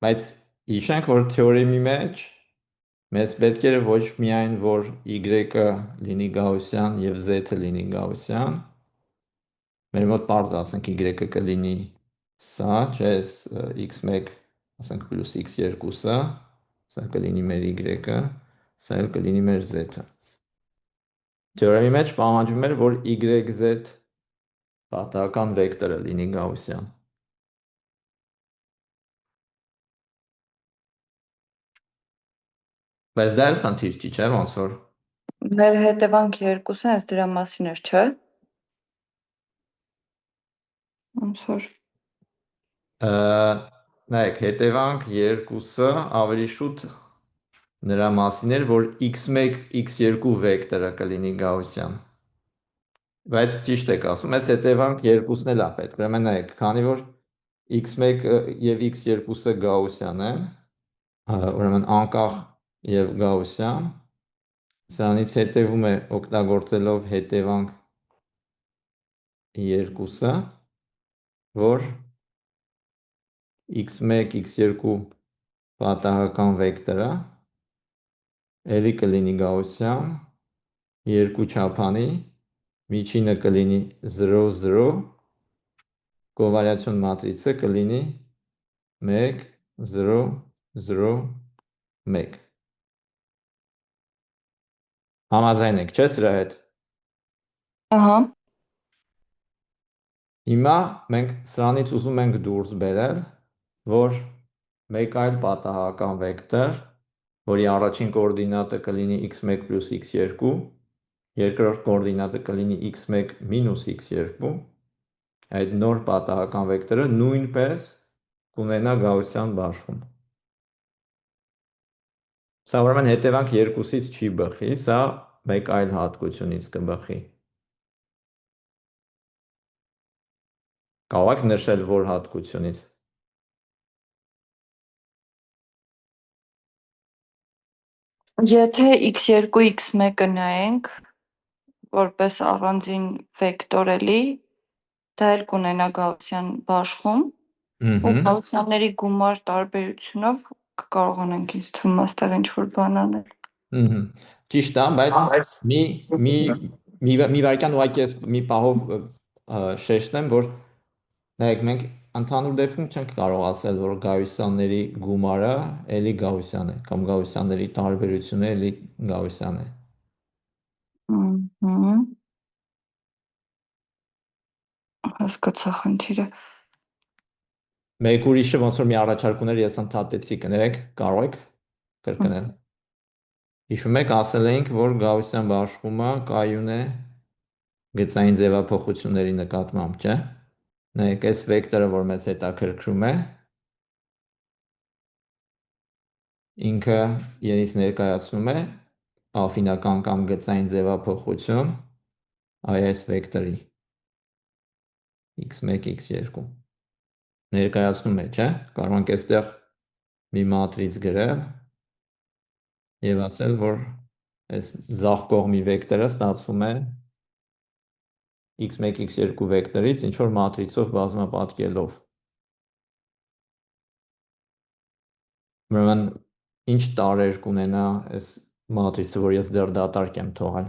բայց հիշենք, որ թեորեմի մեջ մեզ պետք էր ոչ միայն, որ y-ը լինի գաուսյան և z-ը լինի գաուսյան, մեր մոտ պարզ ասենք y-ը կլինի սա, չէ, x1 ասենք պլյուս x2-ը, սա կլինի մեր y-ը, սա էլ կլինի մեր z-ը։ Թեորեմի մեջ պահանջվում էր, որ YZ պատահական վեկտորը լինի գաուսյան։ Բայց դա էլ խնդիր չի, չէ, ոնց որ։ Մեր հետևանք երկուսը հենց դրա մասին էր, չէ։ Ոնց որ նայեք, հետևանք երկուսը ավելի շուտ նրա մասին էր, որ x1, x2 վեկտորը կլինի գաուսյան։ Բայց ճիշտ եք ասում, այս հետևանք երկուսն էլ է պետք։ Ուրեմն նայեք, քանի որ x1 և x2-ը գաուսյան են, ուրեմն անկախ և գաուսյան, սրանից հետևում է օգտագործելով հետևանք երկուսը, որ x1, x2 պատահական վեկտորը էլի կլինի գաուսյան, երկու չափանի, միջինը կլինի 0, 0, կովարիացիոն մատրիցը կլինի 1, 0, 0, 1։ Համաձայն եք, չէ՞ սրա հետ։ ահա, Հիմա մենք սրանից ուզում ենք դուրս բերել, որ մեկ այլ պատահական վեկտոր, որի առաջին կոորդինատը կլինի x1 պլյուս x2, երկրորդ կոորդինատը կլինի x1 մինուս x2, այդ նոր պատահական վեկտորը նույնպես կունենա գաուսյան բաշխում։ Սա ուրեմն հետևանք 2-ից չի բխի, սա մեկ այլ հատկությունից կբխի։ Կարող եք նշել որ հատկությունից։ Եթե x2, x1-ը նայենք, որպես առանձին վեկտոր էլի, դա էլ կունենա գաուսյան բաշխում, ու գաուսյանների գումար տարբերությունով կկարողանանք ինձ թվում այստեղ ինչ-որ բան անել։ Ճիշտ է, բայց մի վայրկյան ուղղակի ես մի պահով շեշտեմ, որ նայեք, մենք ընդհանուր դեպքում չենք կարող ասել, որ գաուսյանների գումարը էլի գաուսյան է, կամ գաուսյանների տարբերությունը էլի գաուսյան է։ Հասկացա խնդիրը։ Մեկ ուրիշը ոնց որ մի առաջարկ ուներ, ես ընդհատեցի, կներեք, կարող եք կրկնել։ Հիշում եք, ասել էինք, որ գաուսյան բաշխումը կայուն է գծային ձևափոխությունների նկատմամբ, չէ՞։ Նայեք, այս վեկտորը, որ մեզ հետաքրքրում է, ինքը իրենից ներկայացնում է աֆինական կամ գծային ձևափոխություն այս վեկտորի x1, x2 ներկայացնում է, չէ՞։ Կարող ենք այստեղ մի մատրից գրել եւ ասել, որ այս ձախ կողմի վեկտորը ստացվում է x1, x2 վեկտորից ինչ որ մատրիցով բազմապատկելով։ Ուրեմն ինչ տարեր կունենա այս մատրիցը, որ ես դեռ դատարկ եմ թողել։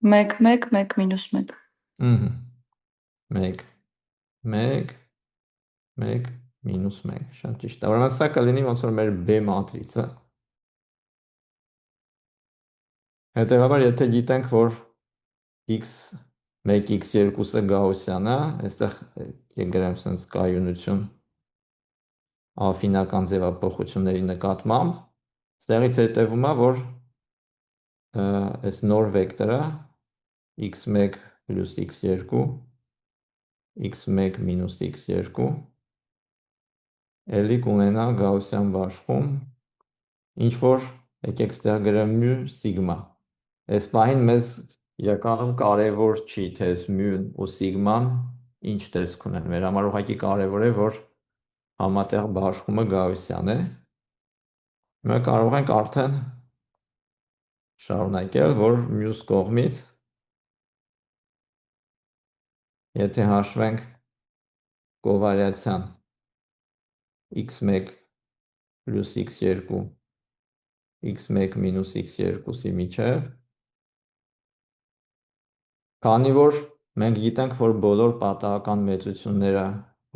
1, 1, 1, -1։ 1, 1, 1, -1, շատ ճիշտ է։ Ուրեմն սա կլինի ոնց որ մեր B մատրիցը։ Հետևաբար, եթե գիտենք, որ x1, x2-ը գաուսյան է, այստեղ գրեմ սենց կայունություն աֆինական ձևափոխությունների նկատմամբ, ստեղից հետևում է, որ այս նոր վեկտորը x1 + x2, x1 - x2 էլի կունենա գաուսյան բաշխում, ինչ որ եկեք ստեղ գրեմ μ սիգմա։ Այս պահին մեզ իրականում կարևոր չի, թե այս մյուն ու սիգման ինչ տեսք ունեն։ Մեր համար ուղղակի կարևոր է, որ համատեղ բաշխումը գաուսյան է։ Հիմա կարող ենք արդեն շարունակել, որ մյուս կողմից, եթե հաշվենք կովարիացիան x1 + x2, x1 - x2-ի միջև, քանի որ մենք գիտենք, որ բոլոր պատահական մեծությունները,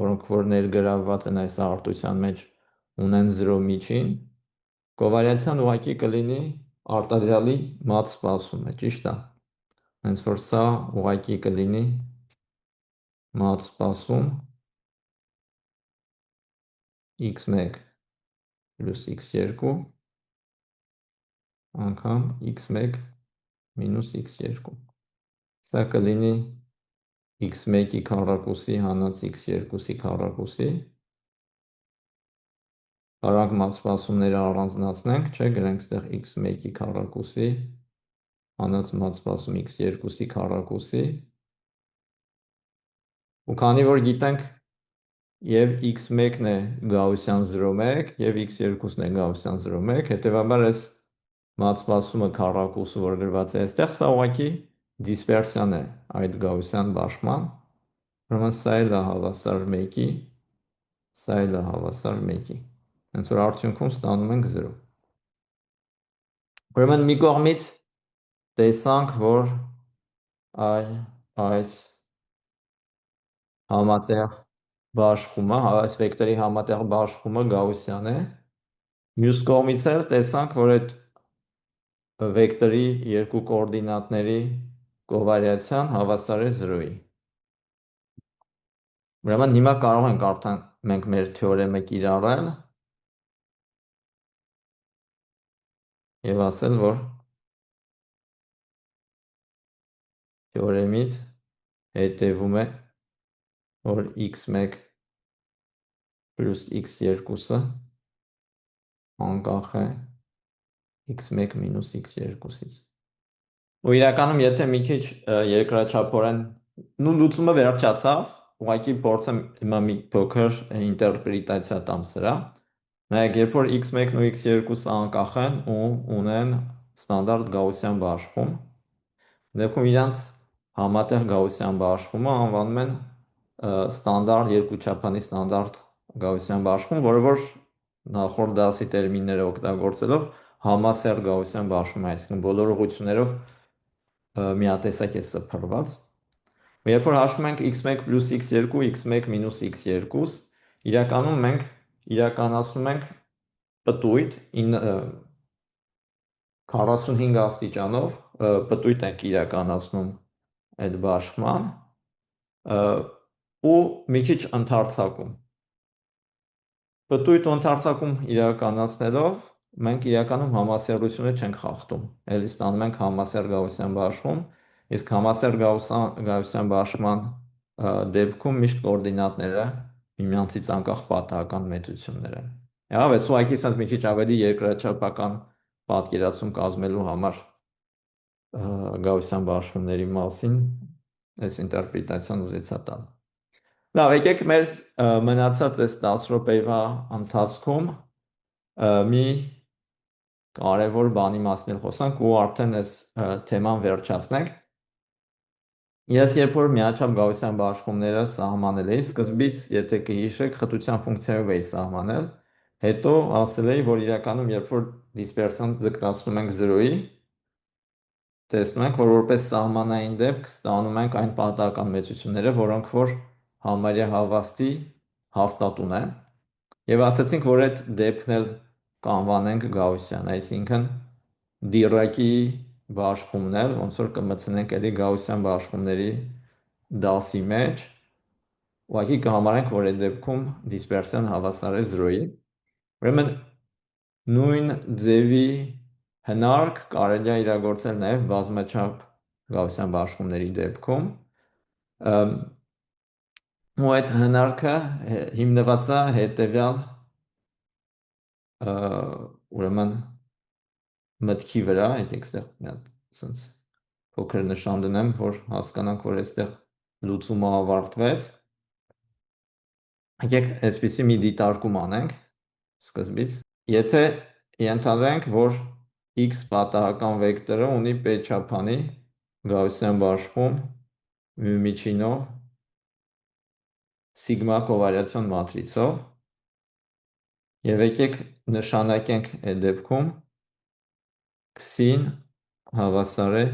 որոնք որ ներգրավված են այս արտության մեջ, ունեն 0 միջին, կովարիացիան ուղղակի կլինի արտադրյալի մատ սպասումը, ճիշտ է։ Հենց որ սա ուղղակի կլինի մատ սպասում x1 + x2 անգամ x1 - x2։ Սա կլինի x1-ի քառակուսի հանած x2-ի քառակուսի։ Կարանք մատ սպասումները առանձնացնենք, չէ, գրենք ստեղ x1-ի քառակուսի հանած մատ սպասում x2-ի քառակուսի։ Ու քանի որ գիտենք եւ x1-ն է գաուսյան 0,1 եւ x2-ն է գաուսյան 0,1, հետեւաբար այս մատ սպասումը քառակուսը, որ գրված է այստեղ, սա ուղղակի դիսպերսիան է այդ գաուսյան բաշխման։ Ուրեմն սա էլ է հավասար 1-ի, սա էլ է հավասար 1-ի։ Հենց որ արդյունքում ստանում ենք 0։ Ուրեմն մի կողմից տեսանք, որ այս համատեղ բաշխումը, այս վեկտորի համատեղ բաշխումը գաուսյան է։ Մյուս կողմից էլ տեսանք, որ այդ վեկտորի երկու կոորդինատների կովարիացիան հավասար է 0-ի։ Ուրեմն հիմա կարող ենք արդեն մենք մեր թեորեմը կիրառել եւ ասել, որ թեորեմից հետևում է, որ x1 + x2-ը անկախ է x1 մինուս x2-ից։ Ու իրականում եթե մի քիչ երկրաչափորեն լուծումը վերջացավ, ուղղակի փորձեմ հիմա մի փոքր ինտերպրետացիա տամ սրա։ Նայեք, երբ որ x1-ն ու x2-ը անկախ են ու ունեն ստանդարտ գաուսյան բաշխում, դեպքում իրանց համատեղ գաուսյան բաշխումը անվանում են ստանդարտ երկուչափանի ստանդարտ գաուսյան բաշխում, որը որ նախորդ դասի տերմինները օգտագործելով համասեռ գաուսյան բաշխում է, այսինքն բոլոր ուղղություններով միատեսակ է սփռված։ Երբ որ հաշվում ենք x1 + x2, x1 - x2, իրականում մենք իրականացնում ենք պտույտ 45 աստիճանով պտույտ ենք իրականացնում այդ բաշխման ու մի քիչ ընդարձակում։ Պտույտ ու ընդարձակում իրականացնելով մենք իրականում համասեռությունը չենք խախտում, էլի ստանում ենք համասեռ գաուսյան բաշխում, իսկ համասեռ գաուսյան բաշխման դեպքում միշտ կոորդինատները միմյանցից անկախ պատահական մեծություններ են։ Եղավ, այս ուղղակի ասած մի քիչ ավելի երկրաչափական պատկերացում կազմելու համար գաուսյան բաշխումների մասին այս ինտերպրետացիան ուզեցա տալ։ Լավ, եկեք մեր մնացած այս 10 րոպեվա ընթացքում մի կարևոր բանի մասին խոսանք ու արդեն այս թեման վերջացնենք։ Ես երբ որ միաչափ գաուսյան բաշխումները սահմանել էի, սկզբից, եթե կհիշեք, խտության ֆունկցիայով էի սահմանել, հետո ասել էի, որ իրականում երբ որ դիսպերսիան ձգտացնում ենք 0-ի, տեսնում ենք, որ որպես սահմանային դեպք ստանում ենք այն պատահական մեծությունները, որոնք որ համարյա հավաստի հաստատուն են, եւ ասացինք, որ այդ դեպքն էլ կանվանենք գաուսյան, այսինքն Դիրակի բաշխումն էլ ոնց որ կմտցնենք էլի գաուսյան բաշխումների դասի մեջ, ուղղակի կհամարենք, որ այդ դեպքում դիսպերսիան հավասար է 0-ի։ Ուրեմն նույն ձևի հնարք կարելի է իրագործել նաև բազմաչափ գաուսյան բաշխումների դեպքում։ Ու այդ հնարքը հիմնված է հետևյալ ուրեմն մտքի վրա, եկեք այստեղ մի հատ ասենց փոքր նշան դնեմ, որ հասկանանք, որ այստեղ լուծումը ավարտվեց։ Եկեք այսպեսի մի դիտարկում անենք սկզբից։ Եթե ենթադրենք, որ x պատահական վեկտորը ունի p չափանի գաուսյան բաշխում μ միջինով սիգմա կովարիացիոն մատրիցով, եւ եկեք նշանակենք այդ դեպքում x-ին հավասար է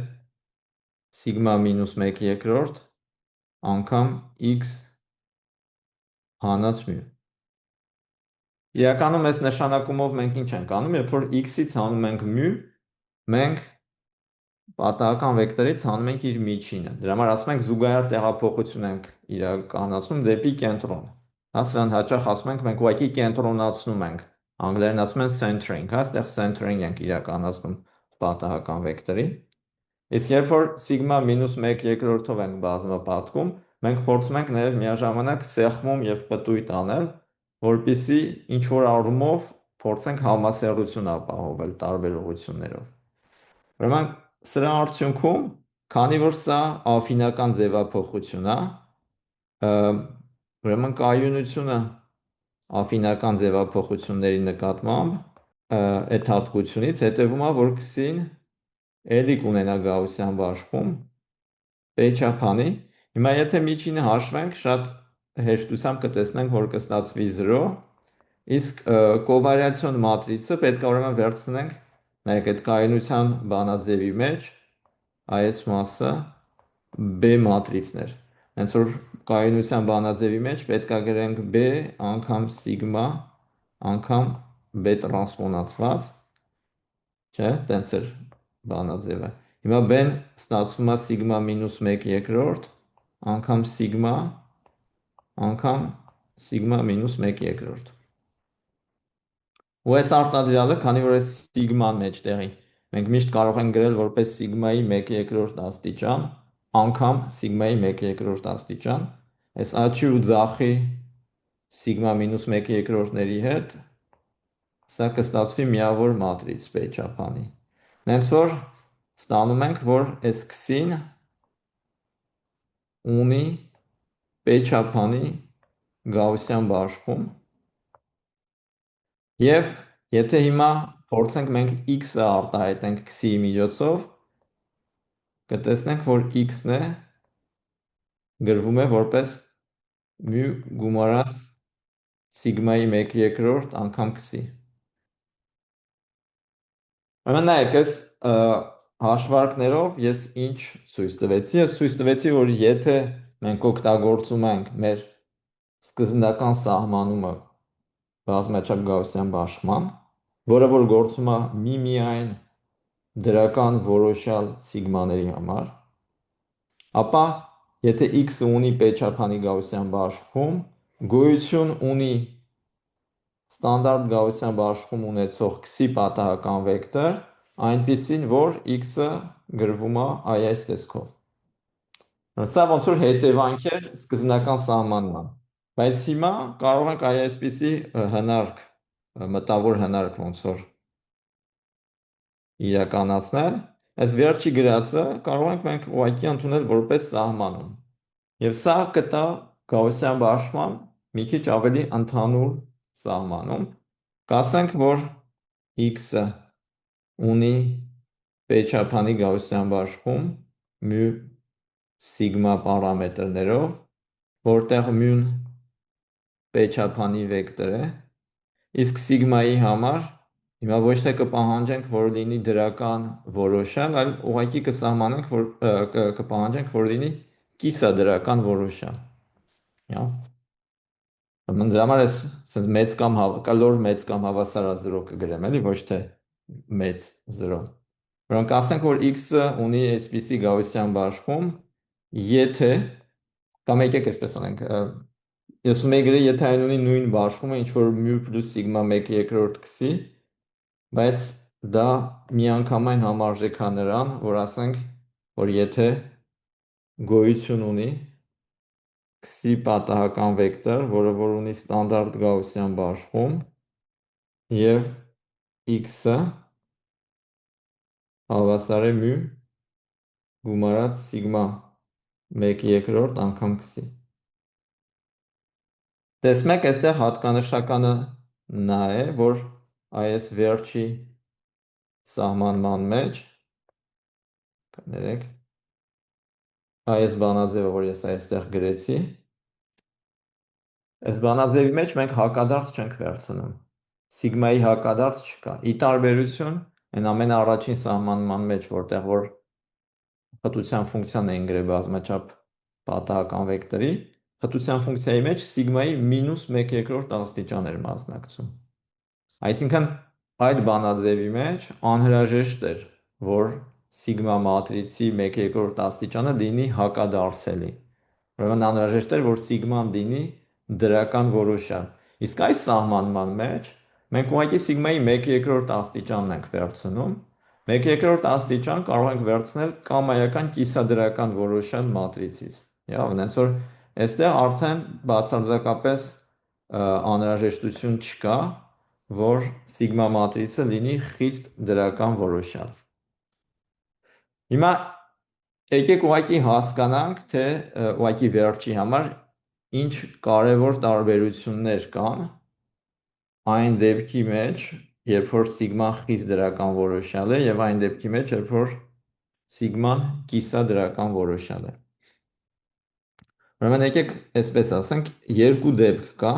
սիգմա մինուս 1/2 անգամ x հանած μ։ Իրականում այս նշանակումով մենք ինչ ենք անում, երբ որ x-ից հանում ենք μ, մենք պատահական վեկտորից հանում ենք իր միջինը։ Դրա համար ասում ենք զուգահեռ տեղափոխություն ենք իրականացնում դեպի կենտրոն։ Սրան հաճախ ասում ենք մենք ուղղակի կենտրոնացնում ենք։ Անգլերեն ասում են centering, այստեղ centering ենք իրականացնում պատահական վեկտորի։ Իսկ երբ որ սիգմա մինուս 1/2-ով ենք բազմապատկում, մենք փորձում ենք նաև միաժամանակ սեղմում եւ պտույտ անել, որպեսզի ինչ որ առումով փորձենք համասեռություն ապահովել տարբեր ուղղություններով։ Ուրեմն սրա արդյունքում, քանի որ սա աֆինական ձևափոխություն է, ուրեմն կայունությունը աֆինական ձևափոխությունների նկատմամբ այդ հատկությունից հետևում է, որ x-ին էլի կունենա գաուսյան բաշխում p չափանի։ Հիմա եթե միջինը հաշվենք, շատ հեշտությամբ կտեսնենք, որ կստացվի 0, իսկ կովարիացիոն մատրիցը պետք է ուրեմն վերցնենք, նայեք այդ կայունության բանաձևի մեջ այս մասը b մատրիցներ։ Հենց որ կայունության բանաձևի մեջ պետք է գրենք b անգամ սիգմա անգամ b տրանսպոնացված, չէ, տենց էր բանաձևը։ Հիմա b-ն ստացվում է սիգմա մինուս 1/2 անգամ սիգմա անգամ սիգմա մինուս 1/2։ Ու այս արտադրյալը, քանի որ այս սիգման մեջտեղի մենք միշտ կարող ենք գրել որպես սիգմայի 1/2 աստիճան անգամ սիգմայի 1/2 աստիճան, այս աճի ու ձախի սիգմա մինուս 1/2-ների հետ սա կստացվի միավոր մատրից P չափանի։ Նենց որ ստանում ենք, որ այս քսին ունի P չափանի գաուսյան բաշխում և եթե հիմա փորձենք մենք x-ը արտահայտենք քսիի միջոցով, կտեսնենք, որ x-ն է գրվում է որպես μ գումարած սիգմայի 1/2 անգամ քսի։ Ուրեմն նայեք, այս հաշվարկներով ես ինչ ցույց տվեցի։ Ես ցույց տվեցի, որ եթե մենք օգտագործում ենք մեր սկզբնական սահմանումը բազմաչափ գաուսյան բաշխման, որը որ գործում է միմիայն դրական որոշյալ սիգմաների համար, ապա եթե x-ը ունի P չափանի գաուսյան բաշխում, գոյություն ունի ստանդարտ գաուսյան բաշխում ունեցող քսի պատահական վեկտոր, այնպիսին, որ x-ը գրվում է այս տեսքով։ Սա ոնց որ հետևանք էր սկզբնական սահմանման, բայց հիմա կարող ենք այսպիսի հնարք, մտավոր հնարք ոնց որ իրականացնել, այս վերջի գրածը կարող ենք մենք ուղղակի ընդունել որպես սահմանում։ Եվ սա կտա գաուսյան բաշխման մի քիչ ավելի ընդհանուր սահմանում, կասենք, որ x-ը ունի P չափանի գաուսյան բաշխում μ սիգմա պարամետրներով, որտեղ μ-ն P չափանի վեկտոր է, իսկ սիգմայի համար հիմա ոչ թե կպահանջենք, որ լինի դրական որոշյալ, այլ ուղղակի կսահմանենք, որ կպահանջենք, որ լինի կիսադրական որոշյալ։ Դրա համար ես մեծ կամ կլոր մեծ կամ հավասար 0 կգրեմ, էլի ոչ թե մեծ 0։ Ուրեմն կասենք, որ x-ը ունի այսպիսի գաուսյան բաշխում, եթե կամ եկեք այսպես անենք, ես ուզում եի գրել, եթե այն ունի նույն բաշխումը, ինչ որ μ + սիգմա 1/2 քսի, բայց դա միանգամայն համարժեք է նրան, որ ասենք, որ եթե գոյություն ունի քսի պատահական վեկտոր, որը որ ունի ստանդարտ գաուսյան բաշխում և x-ը հավասար է μ գումարած սիգմա 1/2 անգամ քսի։ Տեսնում եք, այստեղ հատկանշականը նա է, որ այս վերջի սահմանման մեջ, կներեք, այս բանաձևը, որ ես այստեղ գրեցի, այս բանաձևի մեջ մենք հակադարձ չենք վերցնում, սիգմայի հակադարձ չկա, ի տարբերություն այն ամենաառաջին սահմանման մեջ, որտեղ որ խտության ֆունկցիան էին գրել բազմաչափ պատահական վեկտորի, խտության ֆունկցիայի մեջ սիգմայի -1/2 աստիճան էր մասնակցում։ Այսինքն այդ բանաձևի մեջ անհրաժեշտ էր, որ սիգմա մատրիցի 1/2 աստիճանը լինի հակադարձելի։ Ուրեմն անհրաժեշտ էր, որ սիգման լինի դրական որոշյալ։ Իսկ այս սահմանման մեջ մենք ուղղակի սիգմայի 1/2 աստիճանն ենք վերցնում, 1/2 աստիճան կարող ենք վերցնել կամայական կիսադրական որոշյալ մատրիցից։ Հենց որ այստեղ արդեն բացարձակապես անհրաժեշտություն չկա, որ սիգմա մատրիցը լինի խիստ դրական որոշյալ։ Հիմա եկեք ուղղակի հասկանանք, թե ուղղակի վերջի համար ինչ կարևոր տարբերություններ կան այն դեպքի մեջ, երբ որ սիգման խիստ դրական որոշյալ է և այն դեպքի մեջ, երբ որ սիգման կիսադրական որոշյալ է։ Ուրեմն եկեք այսպես ասենք, երկու դեպք կա,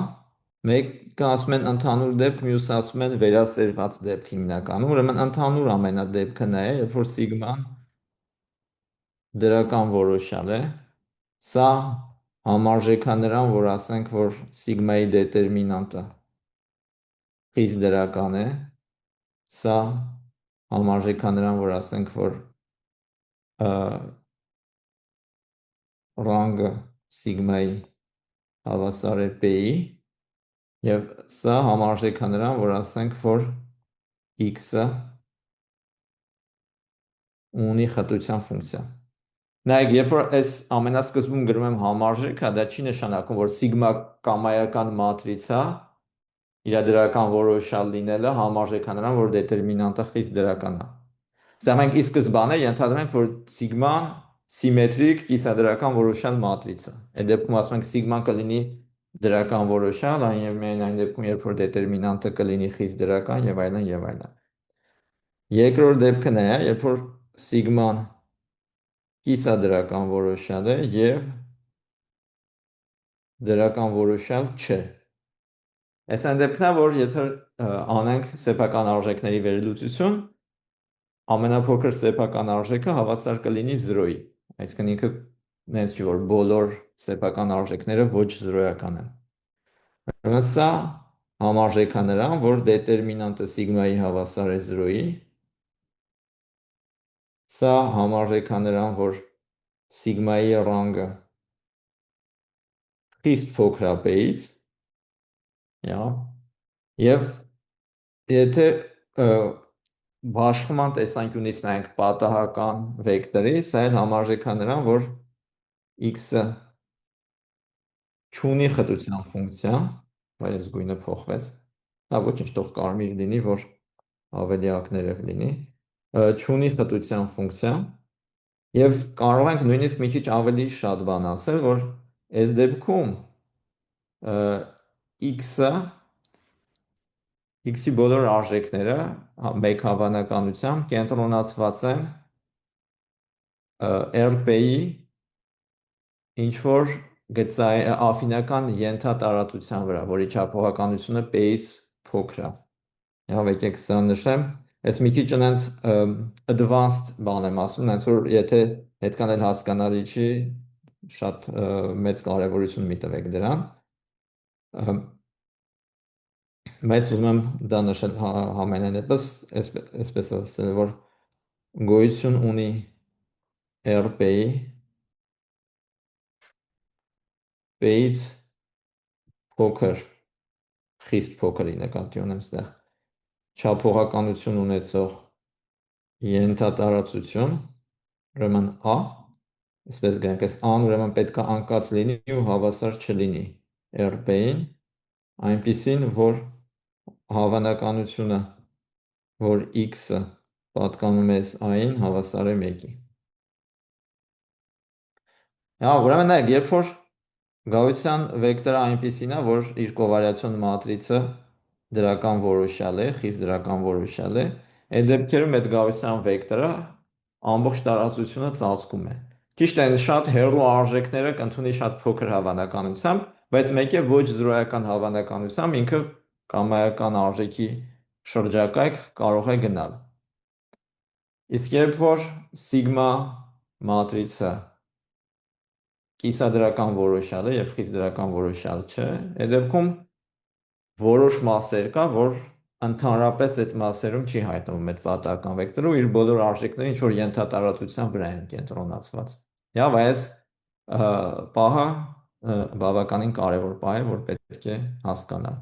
մեկը ասում են ընդհանուր դեպք, մյուսը ասում են վերացերված դեպք հիմնականում, ուրեմն ընդհանուր ամենադեպքը նա է, երբ որ սիգման դրական որոշյալ է, սա համարժեք է նրան, որ ասենք, որ սիգմայի դետերմինանտը խիստ դրական է, սա համարժեք է նրան, որ ասենք, որ ռանգը սիգմայի հավասար է P-ի, և սա համարժեք է նրան, որ ասենք, որ x-ը ունի խտության ֆունկցիա։ Նայեք, երբ որ այս ամենասկզբում գրում եմ համարժեք, դա չի նշանակում, որ սիգմա կամայական մատրիցա, իր դրական որոշալ լինելը համարժեք է նրան, որ դետերմինանտը խիստ դրական է։ Սա մենք ի սկզբանե ենթադրում ենք, որ սիգման սիմետրիկ կիսադրական որոշալ մատրիցա։ Այդ դեպքում ասում ենք սիգման կլինի դրական որոշալ, այն եւ միայն այն դեպքում, երբ որ դետերմինանտը կլինի խիստ դրական եւ այլն եւ այլն։ Երկրորդ դեպքն է, երբ որ սիգման կիսադրական որոշալ է եւ դրական որոշալ չէ։ Այս այն դեպքն է, որ եթե անենք սեփական արժեքների վերլուծություն, ամենափոքր սեփական արժեքը հավասար կլինի 0-ի, այսինքն ինքը նենց չի, որ բոլոր սեփական արժեքները ոչ զրոյական են։ Ուրեմն սա համարժեք է նրան, որ դետերմինանտը սիգմայի հավասար է 0-ի, սա համարժեք է նրան, որ սիգմայի ռանգը խիստ փոքր է p-ից, եւ եթե բաշխման տեսանկյունից նայենք պատահական վեկտորի, սա էլ համարժեք է նրան, որ x-ը չունի խտության ֆունկցիա, բայց գույնը փոխվեց, դա ոչինչ թող կարմիր լինի, որ ավելի ակներև լինի, չունի խտության ֆունկցիա, եւ կարող ենք նույնիսկ մի քիչ ավելի շատ բան ասել, որ այս դեպքում x-ի բոլոր արժեքները մեկ հավանականությամբ կենտրոնացված են RP-ի ինչ-որ աֆինական ենթատարածության վրա, որի չափողականությունը p-ից փոքր է։ Եկեք սա նշեմ, այս մի քիչ այնց advanced բան եմ ասում, այնց որ եթե այդքան էլ հասկանալի չի, շատ մեծ կարևորություն մի տվեք դրան։ Բայց ուզում եմ դա նշել համենայն դեպս, այսպես ասել, որ գոյություն ունի RP-ի p-ից փոքր, խիստ փոքրի նկատի ունեմ ստեղ, չափողականություն ունեցող ենթատարածություն, ուրեմն A, այսպես գրենք, այս A-ն ուրեմն պետք է անկած լինի ու հավասար չլինի RP-ին, այնպիսին, որ հավանականությունը, որ x-ը պատկանում է a-ին, հավասար է 1-ի։ Ուրեմն նայեք, երբ որ Գաուսյան վեկտորը այնպիսին է, որ իր կովարիացիոն մատրիցը դրական որոշալ է, խիստ դրական որոշալ է, այդ դեպքերում այդ Գաուսյան վեկտորը ամբողջ տարածությունը ծածկում է։ Ճիշտ է, շատ հեռու արժեքները կընդունի շատ փոքր հավանականությամբ, բայց մեկ է ոչ զրոյական հավանականությամբ ինքը կամայական արժեքի շրջակայք կարող է գնալ։ Իսկ երբ որ սիգմա մատրիցը կիսադրական որոշալ է եւ խիստ դրական որոշալ չէ, այդ դեպքում որոշ մասեր կա, որ ընդհանրապես այդ մասերում չի հայտնվում այդ պատահական վեկտորը ու իր բոլոր արժեքները ինչ որ ենթատարածության վրա են կենտրոնացված։ Այս պահը բավականին կարևոր պահ է, որ պետք է հասկանալ։